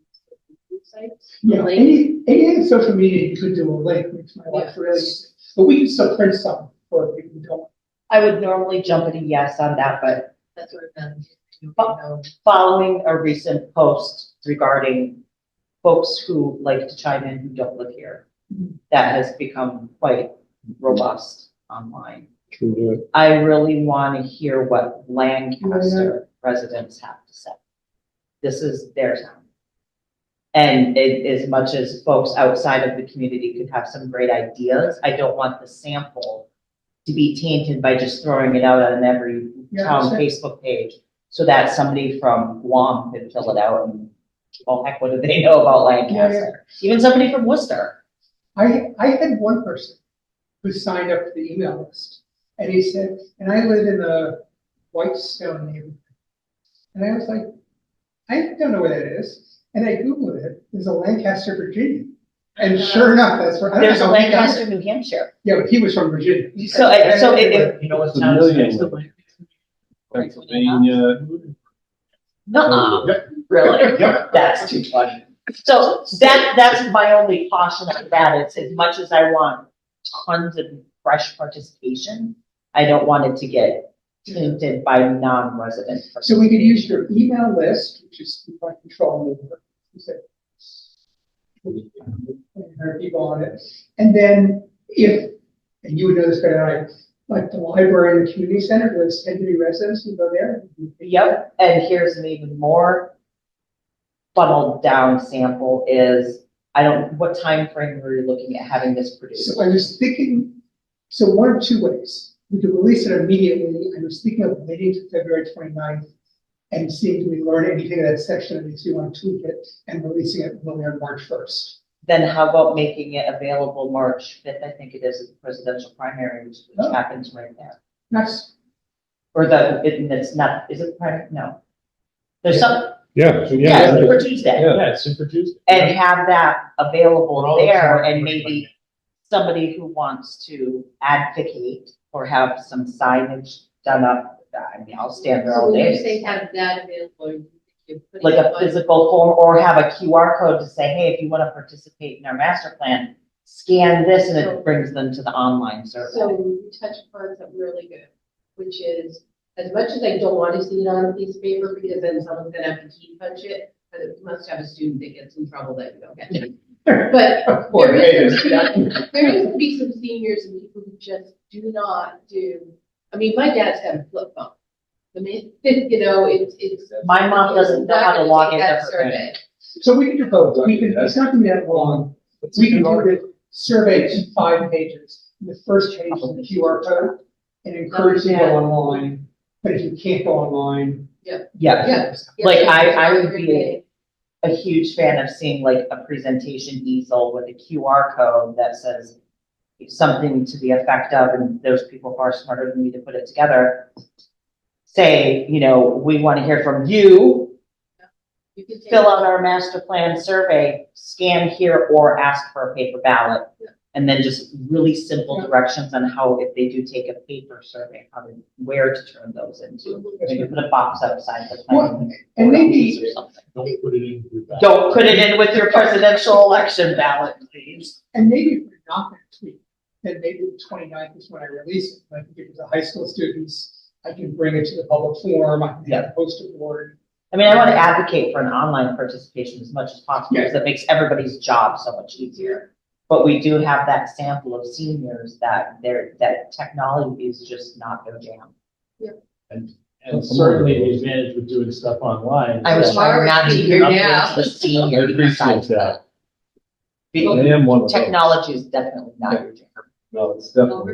websites? Yeah, Link? anything in social media, you could do a link, makes my life really easy. But we can still print some for people who don't. I would normally jump at a yes on that, but That's what I've done. following a recent post regarding folks who like to chime in who don't live here, that has become quite robust online. True that. I really want to hear what Lancaster residents have to say. This is their town. And as much as folks outside of the community could have some great ideas, I don't want the sample to be tainted by just throwing it out on every town Facebook page, so that somebody from Guam could fill it out and, oh heck, what do they know about Lancaster? Even somebody from Worcester. I had one person who signed up for the email list and he said, and I live in the Whitestone neighborhood. And I was like, I don't know where that is. And I Googled it, there's a Lancaster, Virginia. And sure enough, that's where. I don't There's a know how he got Lancaster, it. New Hampshire. Yeah, but he was from Virginia. So You know what town is next to Million. Pennsylvania. No, really? Yep. That's too funny. So that's my only caution on that. It's as much as I want tons of fresh participation, I don't want it to get tainted by non-resident. So we could use your email list, which is by control over. People on it. And then and you would know this better than I, like the library and the community center, those tend to be residents who go there. Yep, and here's an even more funneled down sample is, what time frame were you looking at having this produced? So I was thinking, so one of two ways. We could release it immediately. I was thinking of waiting to February 29th and seeing, do we learn anything in that section that makes you want to tweak it and releasing it really on March 1st. Then how about making it available March 5th, I think it is, at the presidential primary, which Oh. happens right there. That's, Or it's not, is it primary? No. There's some, Yeah, so yeah, yeah. Super Tuesday. Yeah. Yeah, it's Super Tuesday. And have that available Well, there, it's- and maybe somebody who wants to advocate or have some signage done up, I mean, I'll stand there So all when you day. say have that available, you're putting Like it a on- physical form, or have a QR code to say, hey, if you want to participate in our master plan, scan this and it brings them to the online So survey. you touch upon something really good, which is, as much as I don't want to see it on a piece of paper, because then someone's gonna have to key punch it, but you must have a student that gets in trouble that you don't get it. But Poor there is, Megan. there is to be some seniors and people who just do not do, I mean, my dad's got a flip phone. I mean, it's. My mom doesn't know how to log into her survey. so we can do both. It's not gonna be that long. We can do the survey to 5 pages. The first page is the QR code and encourage you to go online. But if you can't go online. Yeah, Yeah. Like, I would be- a huge fan of seeing like a presentation easel with a QR code that says something to the effect of, and those people who are smarter than me to put it together, say, you know, we want to hear from you, You can take- fill out our master plan survey, scan here, or ask for a paper ballot. And then just really simple directions on how, if they do take a paper survey, where to turn those into. Maybe put a box outside the plan. And maybe- or something. Don't put it in. with that. Don't put it in with your presidential election ballot, please. And maybe if we're not going to tweet, then maybe the 29th is when I release it. Like, if it's the high school students, I can bring it to the public forum, I can have a poster board. I mean, I want to advocate for an online participation as much as possible, because it makes everybody's job so much easier. But we do have that sample of seniors that that technology is just not their jam. And certainly the advantage with doing stuff online. I was is that trying not to Senior now. uplift the senior I appreciate side of that. Because I am one of those. technology is definitely not your jam. No, it's definitely,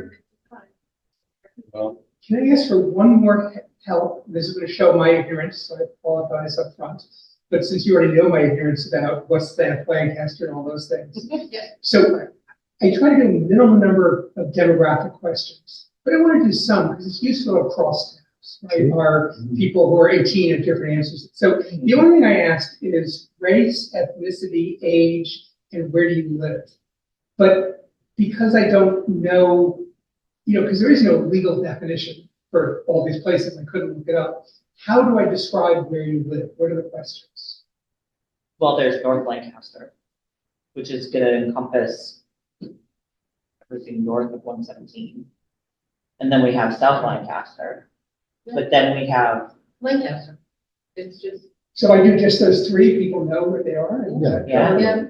well, Can I ask for one more help? This is going to show my ignorance, so I apologize up front. But since you already know my ignorance about what's that Lancaster and all those things. So I try to get a minimum number of demographic questions, but I want to do some because it's useful across towns, right? Our people who are 18 have different answers. So the only thing I ask is race, ethnicity, age, and where do you live? But because I don't know, because there is no legal definition for all these places, I couldn't look it up. How do I describe where you live? What are the questions? Well, there's North Lancaster, which is gonna encompass everything north of 117. And then we have South Lancaster, but then we have, Lancaster. It's just, So I do just those three, people know where they are? yeah. Yeah.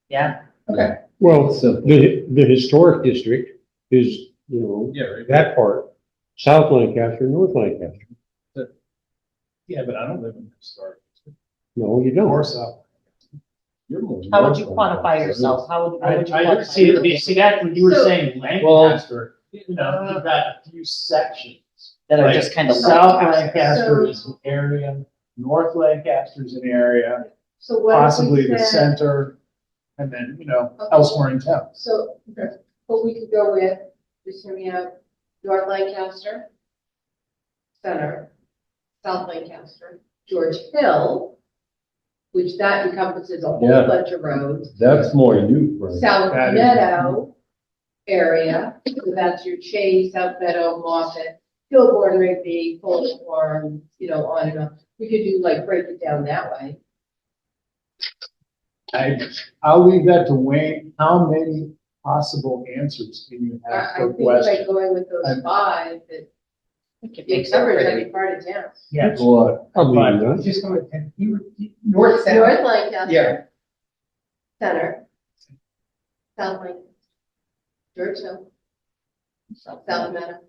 yeah, Okay, Well, Simple. the historic district is, Yeah, right. that part, South Lancaster, North Lancaster. Yeah, but I don't live in historic. No, you don't. Or south. You're more how would you north quantify Lancaster. yourself? How would you I quantify see, yourself? see that when you were So- saying Lancaster, you've got a few sections. That are Like just kind of South Lancaster. Lancaster is an area, North Lancaster's an area, so what if possibly we the said, center, and then, elsewhere in town. so, what we could go with, just hear me out, North Lancaster, Center, South Lancaster, George Hill, which that encompasses a whole Yeah. bunch of roads, That's more you, right? South That is- Meadow area, so that's your Chase, South Meadow, Moffett, Kilbourne, Rigby, Fulton Farm, on and on. We could do break it down that way. I'll leave that to Wayne. How many possible answers can you have I per think by question? going with those five, that It it makes it covers pretty. every part of town. Yeah, That's a lot. Probably Fine. not. just go with north, south. North Lancaster. Yeah. Center. South Lancaster. George Hill, South Meadow.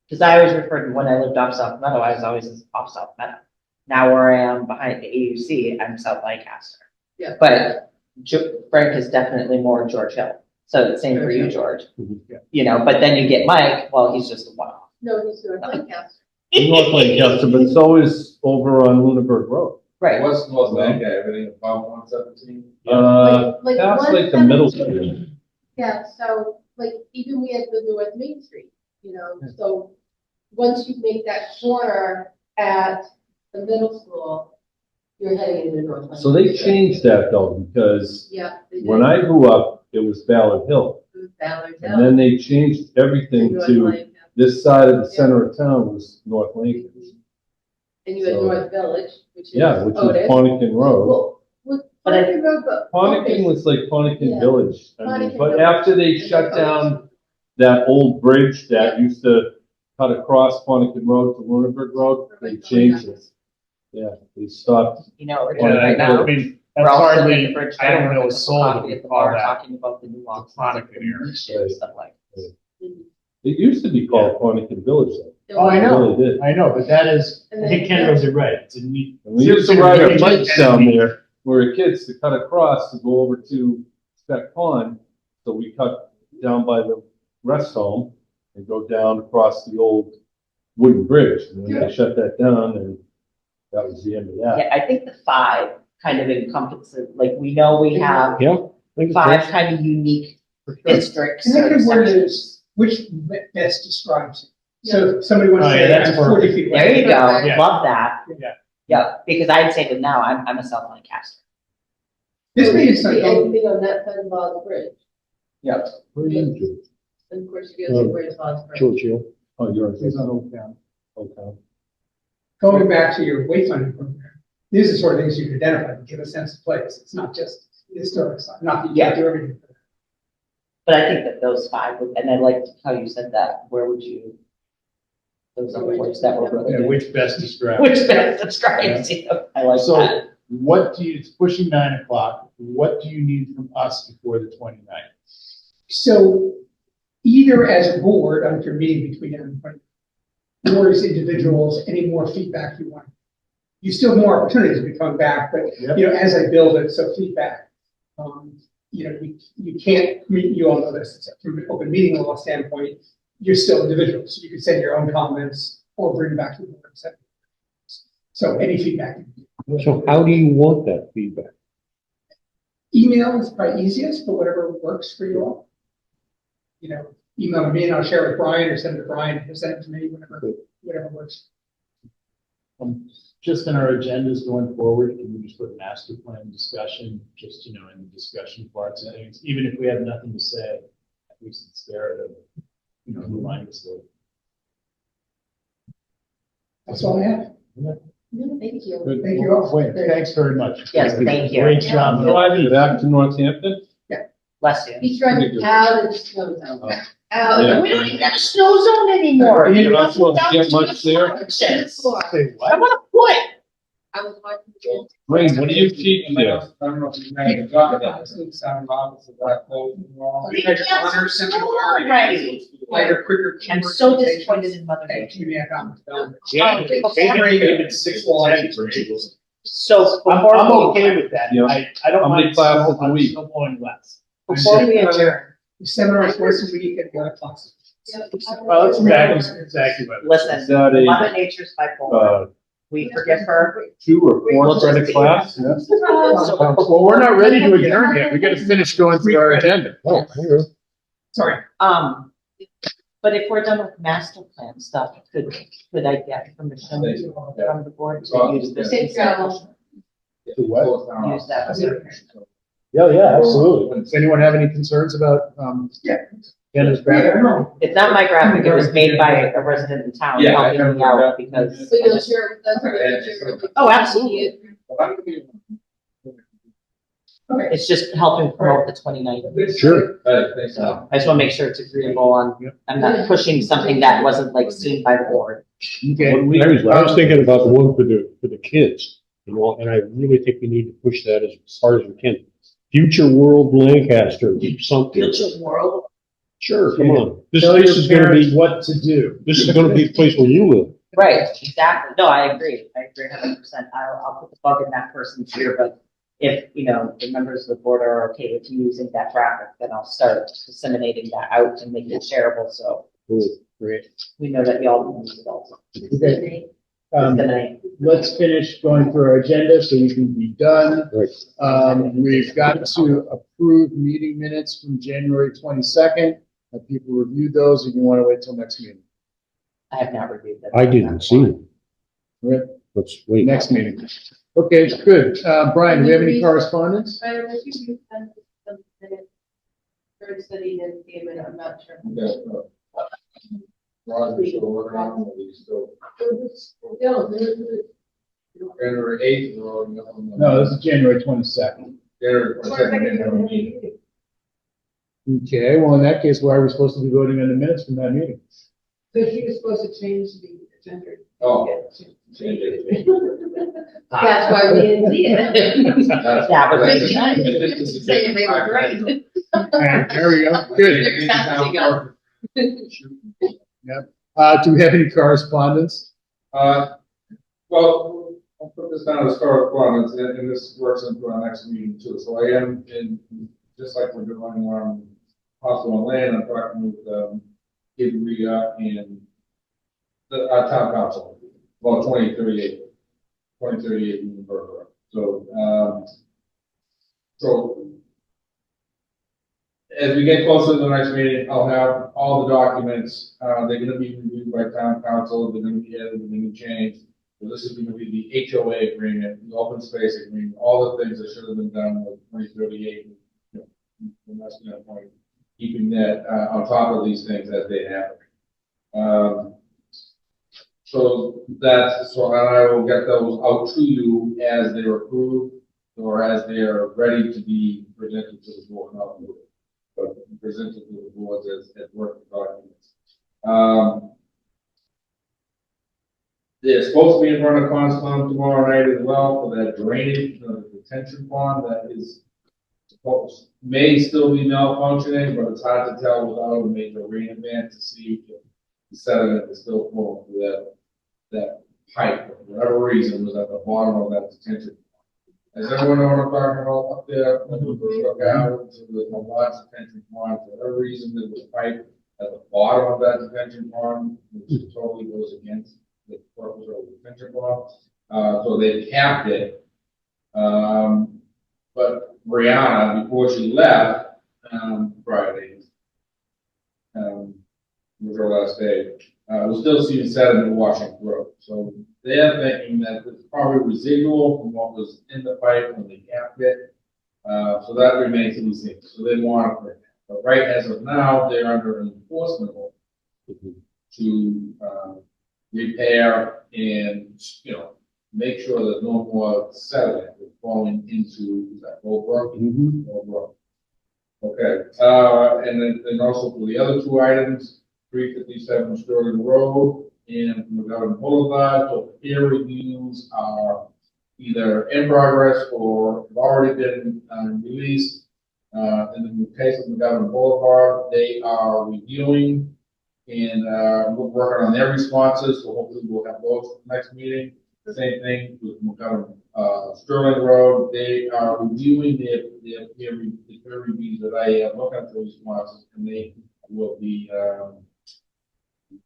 Because I always referred to when I lived off South Meadow, I was always off South Meadow. Now where I am behind the AUC, I'm South Lancaster. Yeah. But Frank is definitely more George Hill. So the same for you, George. But then you get Mike, well, he's just a one-off. No, he's North Lancaster. North Lancaster, but it's always over on Lunenburg Road. Right. What's North Lancaster, everything above 117? Like That's like the middle school. Yeah, so even we had the North Main Street, so once you make that corner at the middle school, you're heading into North Lancaster. So they changed that though, because Yeah. they did. when I grew up, it was Ballard Hill. It was Ballard And then they changed everything North to Lancaster. this side of the center of town was North Lincoln. And you had So- North Village, which is. Yeah, which is Otis. Ponican Road. Well, But I- Ponican Road, but. Ponican was like Ponican Yeah. Village. I mean, Ponican but Village. after they And shut then down that old bridge that used to cut across Ponican Road to Lunenburg Road, they changed it. Yeah, they stopped. You know, we're Yeah, doing right now. mean, We're that's all sitting at hardly, the bridge I don't down know with a a soul that coffee would at the call bar, that talking about the nuances. of Ponican the area. niches and stuff like this. It used to be called Ponican Village though. Oh, I It know, really did. I know, but that is, And I then- think Ken knows it right. It's a neat. And we used to ride our bikes down there, where the kids to cut across to go over to Spec Pond. So we cut down by the rest home and go down across the old wooden bridge. And then they shut that down and That was the end of that. Yeah, I think the 5 kind of encompasses, like, we know we have Yeah. I think it's 5 great. kind of unique districts. And that or could word sections. is, which best describes it. So if somebody wants Oh, to yeah, say, that's I'm 40 perfect. feet There away. you go, Yeah. love that. Yeah. Yeah, because I'd say that now, I'm a Sterling-Lancaster. This means See like, anything on that side of Ball's Bridge, Yep. Where are you, George? and of course, you go to where's Ball's Bridge. Churchill. Oh, you're on. He's on Old Town. Okay. going back to your wayfinding program, these are the sort of things you can identify, give a sense of place. It's not just historic side, not that you can't do everything. But I think that those 5, and I liked how you said that, where would you? Those are the words that were really Yeah, good. which best describes? Which best describes you, I like So that. what do you, it's pushing 9 o'clock. What do you need from us before the 29th? So either as a board, I don't know if you're meeting between now and 20, or as individuals, any more feedback you want. You still have more opportunities to come back, but Yep. you know, as I build it, so feedback. You know, you can't, I mean, you all know this, from an open meeting law standpoint, you're still individuals. You can send your own comments or bring it back to the board. and send it. So any feedback. So how do you want that feedback? Email is probably easiest, but whatever works for you all. You know, email me and I'll share it with Brian, or send it to Brian, he'll send it to me, whatever works. Just in our agendas going forward, can we just put master plan discussion, just, you know, in the discussion parts of things, even if we have nothing to say, at least it's there to, you know, remind us of. That's all I have. No, thank you. Good. Thank you all. Wait, thanks very much. Yes, thank you. Great job. Driving back to Northampton? Bless you. He's driving out of the snow zone. Out. Yeah. We don't even have a snow zone anymore. You're not supposed to get much there? Sections. Say I what? want to put. I was watching. Rain, what do you teach there? I don't know if you guys have talked about this, it's sound office of that closed and all. They canceled school already. Lighter, quicker. I'm so disappointed in Mother And Nature. community economic development. Yeah, Oh, even 6 to 10 for people. So I'm before we, okay with that. Yeah. I don't How many mind classes snow, a I'm week? still blowing less. before we adjourn, Seminars once a week and one class. Well, that's exactly what. listen, Is that Mother Nature's bipolar. uh, We forgive her. 2 or 4 credit class? Well, we're not ready to adjourn yet. We gotta finish going through our agenda. Oh, here. Sorry. But if we're done with master plan stuff, could I get permission from the board to use this? Take your- To what? Use that. as a- Yeah, absolutely. Does anyone have any concerns about, Dennis graphic? It's not my graphic, it was made by a resident in town Yeah, I helping me have out because. So you'll share, that's what you'll share. Oh, absolutely. It's just helping promote the 29th. Sure. So I just want to make sure it's agreeable on, I'm not pushing something that wasn't like seen by the board. Okay. I was thinking about the one for the kids, you know, and I really think we need to push that as hard as we can. Future World Lancaster, something. World. Sure, come on. This Tell this your is gonna parents be, what to do. this is gonna be the place where you live. Right, exactly. No, I agree. 100%. I'll put the bug in that person's ear, but if, you know, the members of the board are okay with using that graphic, then I'll start disseminating that out and making it shareable, so Cool, great. we know that y'all can use it also. Okay. Disseminate. Let's finish going through our agenda so we can be done. Right. We've got to approve meeting minutes from January 22nd. Have people reviewed those, or you want to wait till next meeting? I have not reviewed them. I didn't see it. Right, Let's wait. next meeting. Okay, good. Brian, do we have any correspondence? I don't know if you can send the third study and payment, I'm not sure. Roger, still working on it, he's still, No, January 8th, we're already on the. No, this is January 22nd. January 22nd. Okay, well, in that case, why are we supposed to be voting on the minutes from that meeting? But he was supposed to change the agenda. Oh. That's why we didn't see it. That was really nice. Saying they were great. There we go, good. Do we have any correspondence? Well, I'll put this down as correspondence, and this works into our next meeting too. So I am in, just like we're doing on hospital land, I'm talking with, Gabriel and our town council, about 20, 30 acres. 2038 Union Road. So, as we get closer to the next meeting, I'll have all the documents, they're gonna be reviewed by town council, they're gonna be added, they're gonna be changed. So this is gonna be the HOA agreement, the open space agreement, all the things that should have been done with 2038. You know, from that standpoint, keeping that, on top of these things as they happen. So and I will get those out to you as they're approved or as they're ready to be presented to the board, not approved, but presented to the board as working documents. They're supposed to be in front of Conscom tomorrow night as well for that drainage, the detention pond that is supposed, may still be malfunctioning, but it's hard to tell without a major rain event to see if the sediment is still flowing through that pipe, for whatever reason, was at the bottom of that detention. Does everyone know what I'm talking about up there? Look out, so there's a large detention pond, for whatever reason, there was a pipe at the bottom of that detention pond, which totally goes against the purpose of the detention pond. So they capped it. But Brianna, before she left, Friday, was her last day, we're still seeing sediment washing through. So they're thinking that it's probably residual from what was in the pipe when they capped it. So that remains to be seen. So they monitor it. But right as of now, they're under an enforcement order to repair and, make sure that no more sediment is falling into that Old Brook. Old Brook. Okay. And then also for the other two items, 357 Sterling Road and McGovern Boulevard. So peer reviews are either in progress or have already been released. In the case of McGovern Boulevard, they are reviewing and we're working on their responses. So hopefully we'll have those for the next meeting. The same thing with McGovern Sterling Road. They are reviewing their peer reviews that I have looked at the responses, and they will be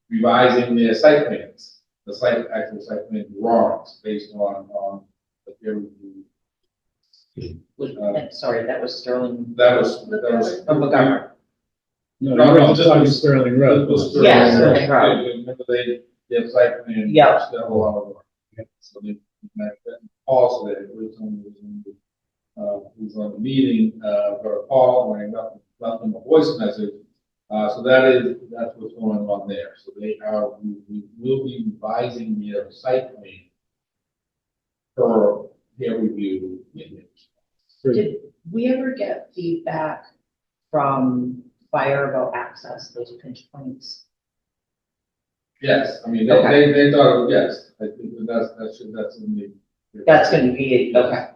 revising their site plans, actual site plan drawings based on the peer review. Sorry, that was Sterling. That was From McGovern. No, No, we're no, just this talking was- Sterling Road. Yeah, Sterling Road. Remember they have site plan. Yeah. Still a lot of work. So they, also they originally was on the meeting, got a call and I left them a voice message. So that's what's going on there. So we will be revising their site plan for peer review. Did we ever get feedback from fire about access, those pinch points? Yes, I mean, Okay. they thought, yes, I think that's in the. That's gonna be, okay.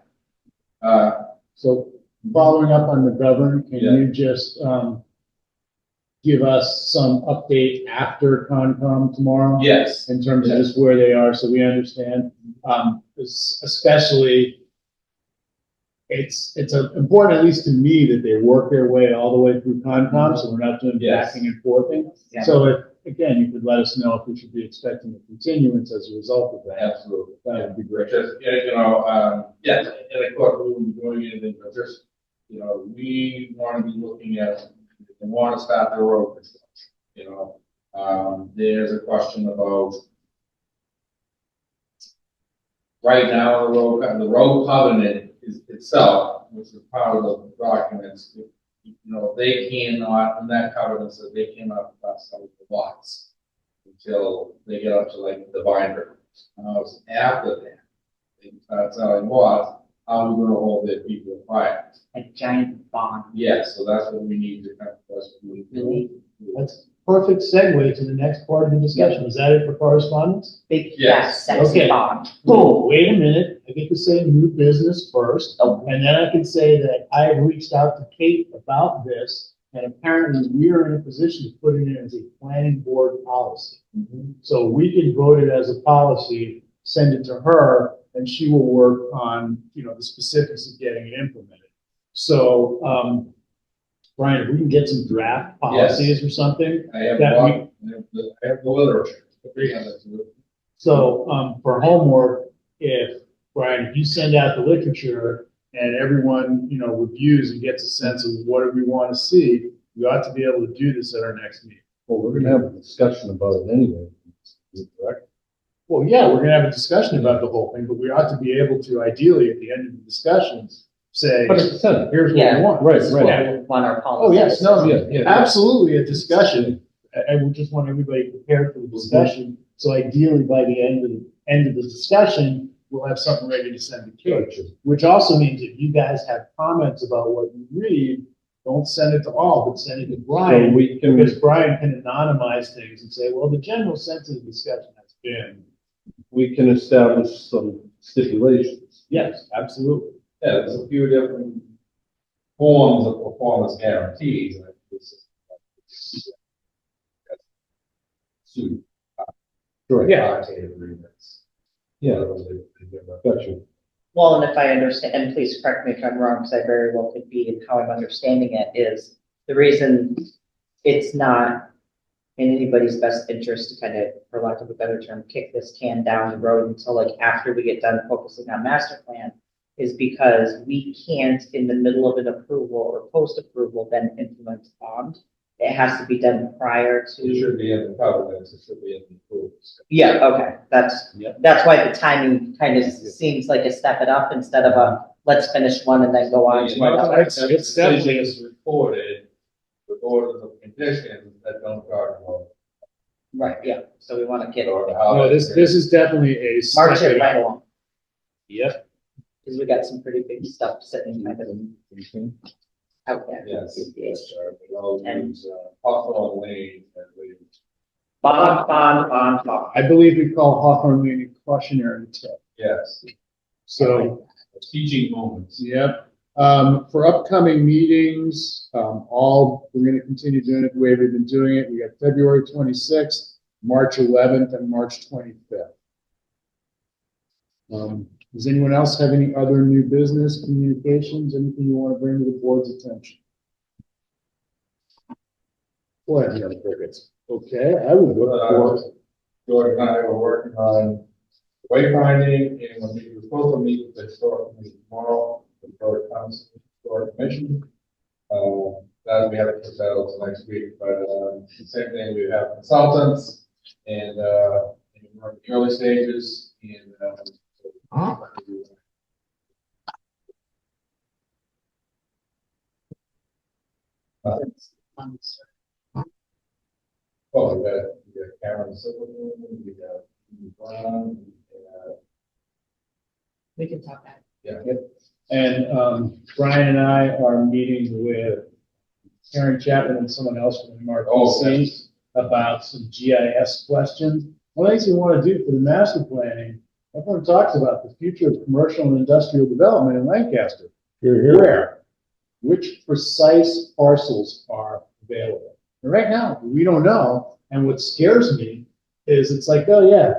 So following up on McGovern, can Yeah. you just, give us some update after Concom tomorrow? Yes. In terms of just where they are, so we understand, especially it's important, at least to me, that they work their way all the way through Concom, so we're not doing Yes. backing and forthing. Yeah. So if, again, you could let us know if we should be expecting a continuance as a result of that. Absolutely. That would be great. Just, yes, and of course, we wouldn't be doing anything, but just, we want to be looking at, they want to start their road construction, there's a question about right now, the road covenant itself, which is part of the documents, they cannot, and that covenant says they cannot sell the lots until they get up to like the binder. After that, they can start selling lots. How are we going to hold their people quiet? A giant bond. Yes, so that's what we need to kind of. Really? That's perfect segue to the next part of the discussion. Is that it for correspondence? Big, Yes. fat, sexy Okay. bond. Boom, wait a minute, I get to say new business first, Oh. and then I can say that I have reached out to Kate about this, and apparently we are in a position to put it in as a planning board policy. So we can vote it as a policy, send it to her, and she will work on, the specifics of getting it implemented. So, Brian, if we can get some draft policies or something, I have, That I have the literature. Yeah, that's good. so, for homework, if Brian, if you send out the literature and everyone, reviews and gets a sense of what do we want to see, we ought to be able to do this at our next meeting. Well, we're gonna have a discussion about it anyway, correct? Well, yeah, we're gonna have a discussion about the whole thing, but we ought to be able to ideally, at the end of the discussions, say, 100%. here's what we Yeah. want. Right, This is right. what we want our policy. Oh, yes, no, Yeah, yeah. absolutely a discussion. I would just want everybody prepared for the discussion. So ideally, by the end of the discussion, we'll have something ready to send to Kate. Gotcha. Which also means if you guys have comments about what you read, don't send it to all, but send it to So Brian. we can, Because Brian can anonymize things and say, well, the general sense of the discussion has been, we can establish some stipulations. yes, absolutely. Yeah, there's a few different forms of performance guarantees. And it's- Suit. Correct. Quantitative agreements. Yeah, Whatever they give us. gotcha. Well, and if I understand, and please correct me if I'm wrong, because I very well could be, and how I'm understanding it is the reason it's not in anybody's best interest to kind of, for lack of a better term, kick this can down the road until like after we get done focusing on master plan is because we can't, in the middle of an approval or post-approval, then implement bond. It has to be done prior It to. should be in the covenants, it should be in the approvals. Yeah, okay, Yep. that's why the timing kind of seems like a step it up instead of a, let's finish one and then go on to another. It's definitely- Decisions recorded with orders of conditions that don't guard law. Right, yeah, so we want to get, Or how. No, this is definitely a. march step it it right up. along, Yep. because we got some pretty big stuff sitting kind of out there. Yes, that's right. We all use, Hawthorne Lane and we. Bond. I believe we call Hawthorne Lane a cautionary tale. Yes, So, teaching moments. yep. For upcoming meetings, we're gonna continue doing it the way we've been doing it. We got February 26th, March 11th, and March 25th. Does anyone else have any other new business communications, anything you want to bring to the board's attention? Go ahead, Mr. Crickets. Okay, I would look for, George and I were working on wayfinding, and we're supposed to meet with the historic committee tomorrow, the historic council, historic commission. That we have to put that out next week, but, the same thing, we have consultants, and, we're in the early stages, and, oh, we got Karen Silverman, we got Brown, We can talk about it. and Brian and I are meeting with Karen Chapman and someone else from the MRPC about some GIS questions. One of the things we want to do for the master planning, everyone talks about the future of commercial and industrial development in Lancaster. Where? Which precise parcels are available? And right now, we don't know. And what scares me is it's like, oh yeah,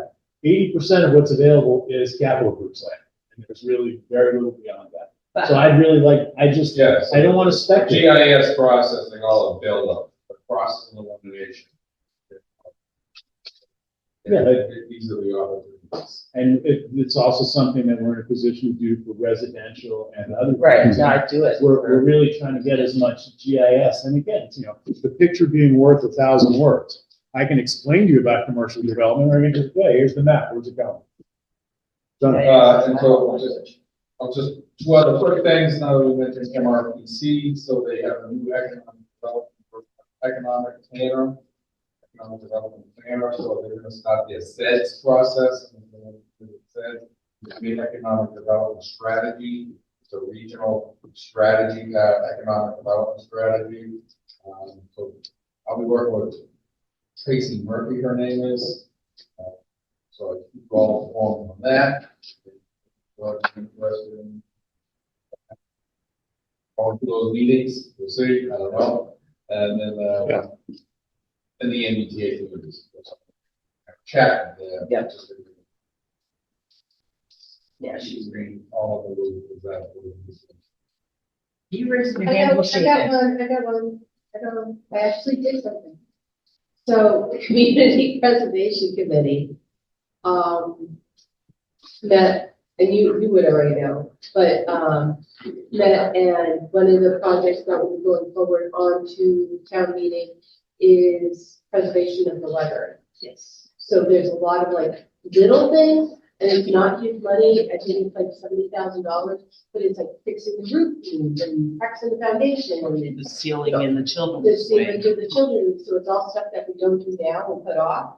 80% of what's available is capital groups land. And there's really very little beyond that. So I'd really like, Yes. I don't want to speculate. GIS processing, all the buildup, the process and elimination. Yeah. These are the opportunities. And it's also something that we're in a position to do for residential and other. Right, things. no, I do it. We're really trying to get as much GIS. And again, the picture being worth 1,000 words. I can explain to you about commercial development, or I can just, hey, here's the map, where's it going? Done. And so I'll just, two other quick things, now that we mentioned MRPC, so they have a new economic development planner, so they're gonna start the ASEDS process. And the economic development strategy, it's a regional strategy, economic development strategy. So I'll be working with Tracy Murphy, her name is. So I keep all informed on that. Interested in going to those meetings, we'll see, I don't know. And then, and the MBTA committees. Chat. Yeah. Yeah, she's Reading all of the rules that. You raised your I hand, got, we'll I shake got it. one, I actually did something. So the Community Preservation Committee, met and you would already know, but, Matt, and one of the projects that will be going forward onto town meeting is preservation of the library. Yes. So there's a lot of like little things, and it's not huge money, I think it's like $70,000, but it's like fixing the roof beams and cracks in the foundation and The ceiling in the the children's ceiling wing. to the children, so it's all stuff that we don't do now and put off.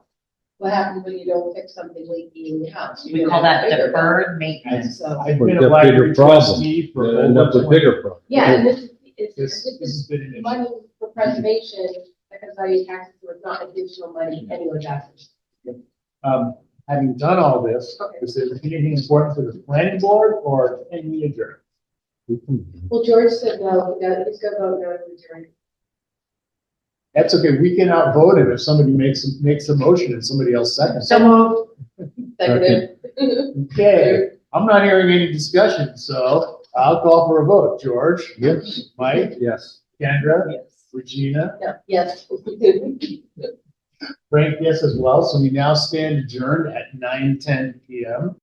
What happens when you don't fix something leaky in the house? We call that deferred maintenance. So, I've But been a got library bigger problem. trustee for You end up over with 20. bigger problems. yeah, and this This is has been an issue. money for preservation, because I pay taxes, so it's not additional money, anyone taxes. Having done all this, Okay. is there anything important for the planning board or can we adjourn? Well, George said no, he's gonna vote no to adjourn. That's okay, we can outvote it if somebody makes a motion and somebody else seconds. So moved. Seconded. Okay, I'm not hearing any discussion, so I'll call for a vote. George? Yes. Mike? Yes. Kendra? Yes. Regina? No, yes. Frank, yes as well, so we now stand adjourned at 9:10 PM.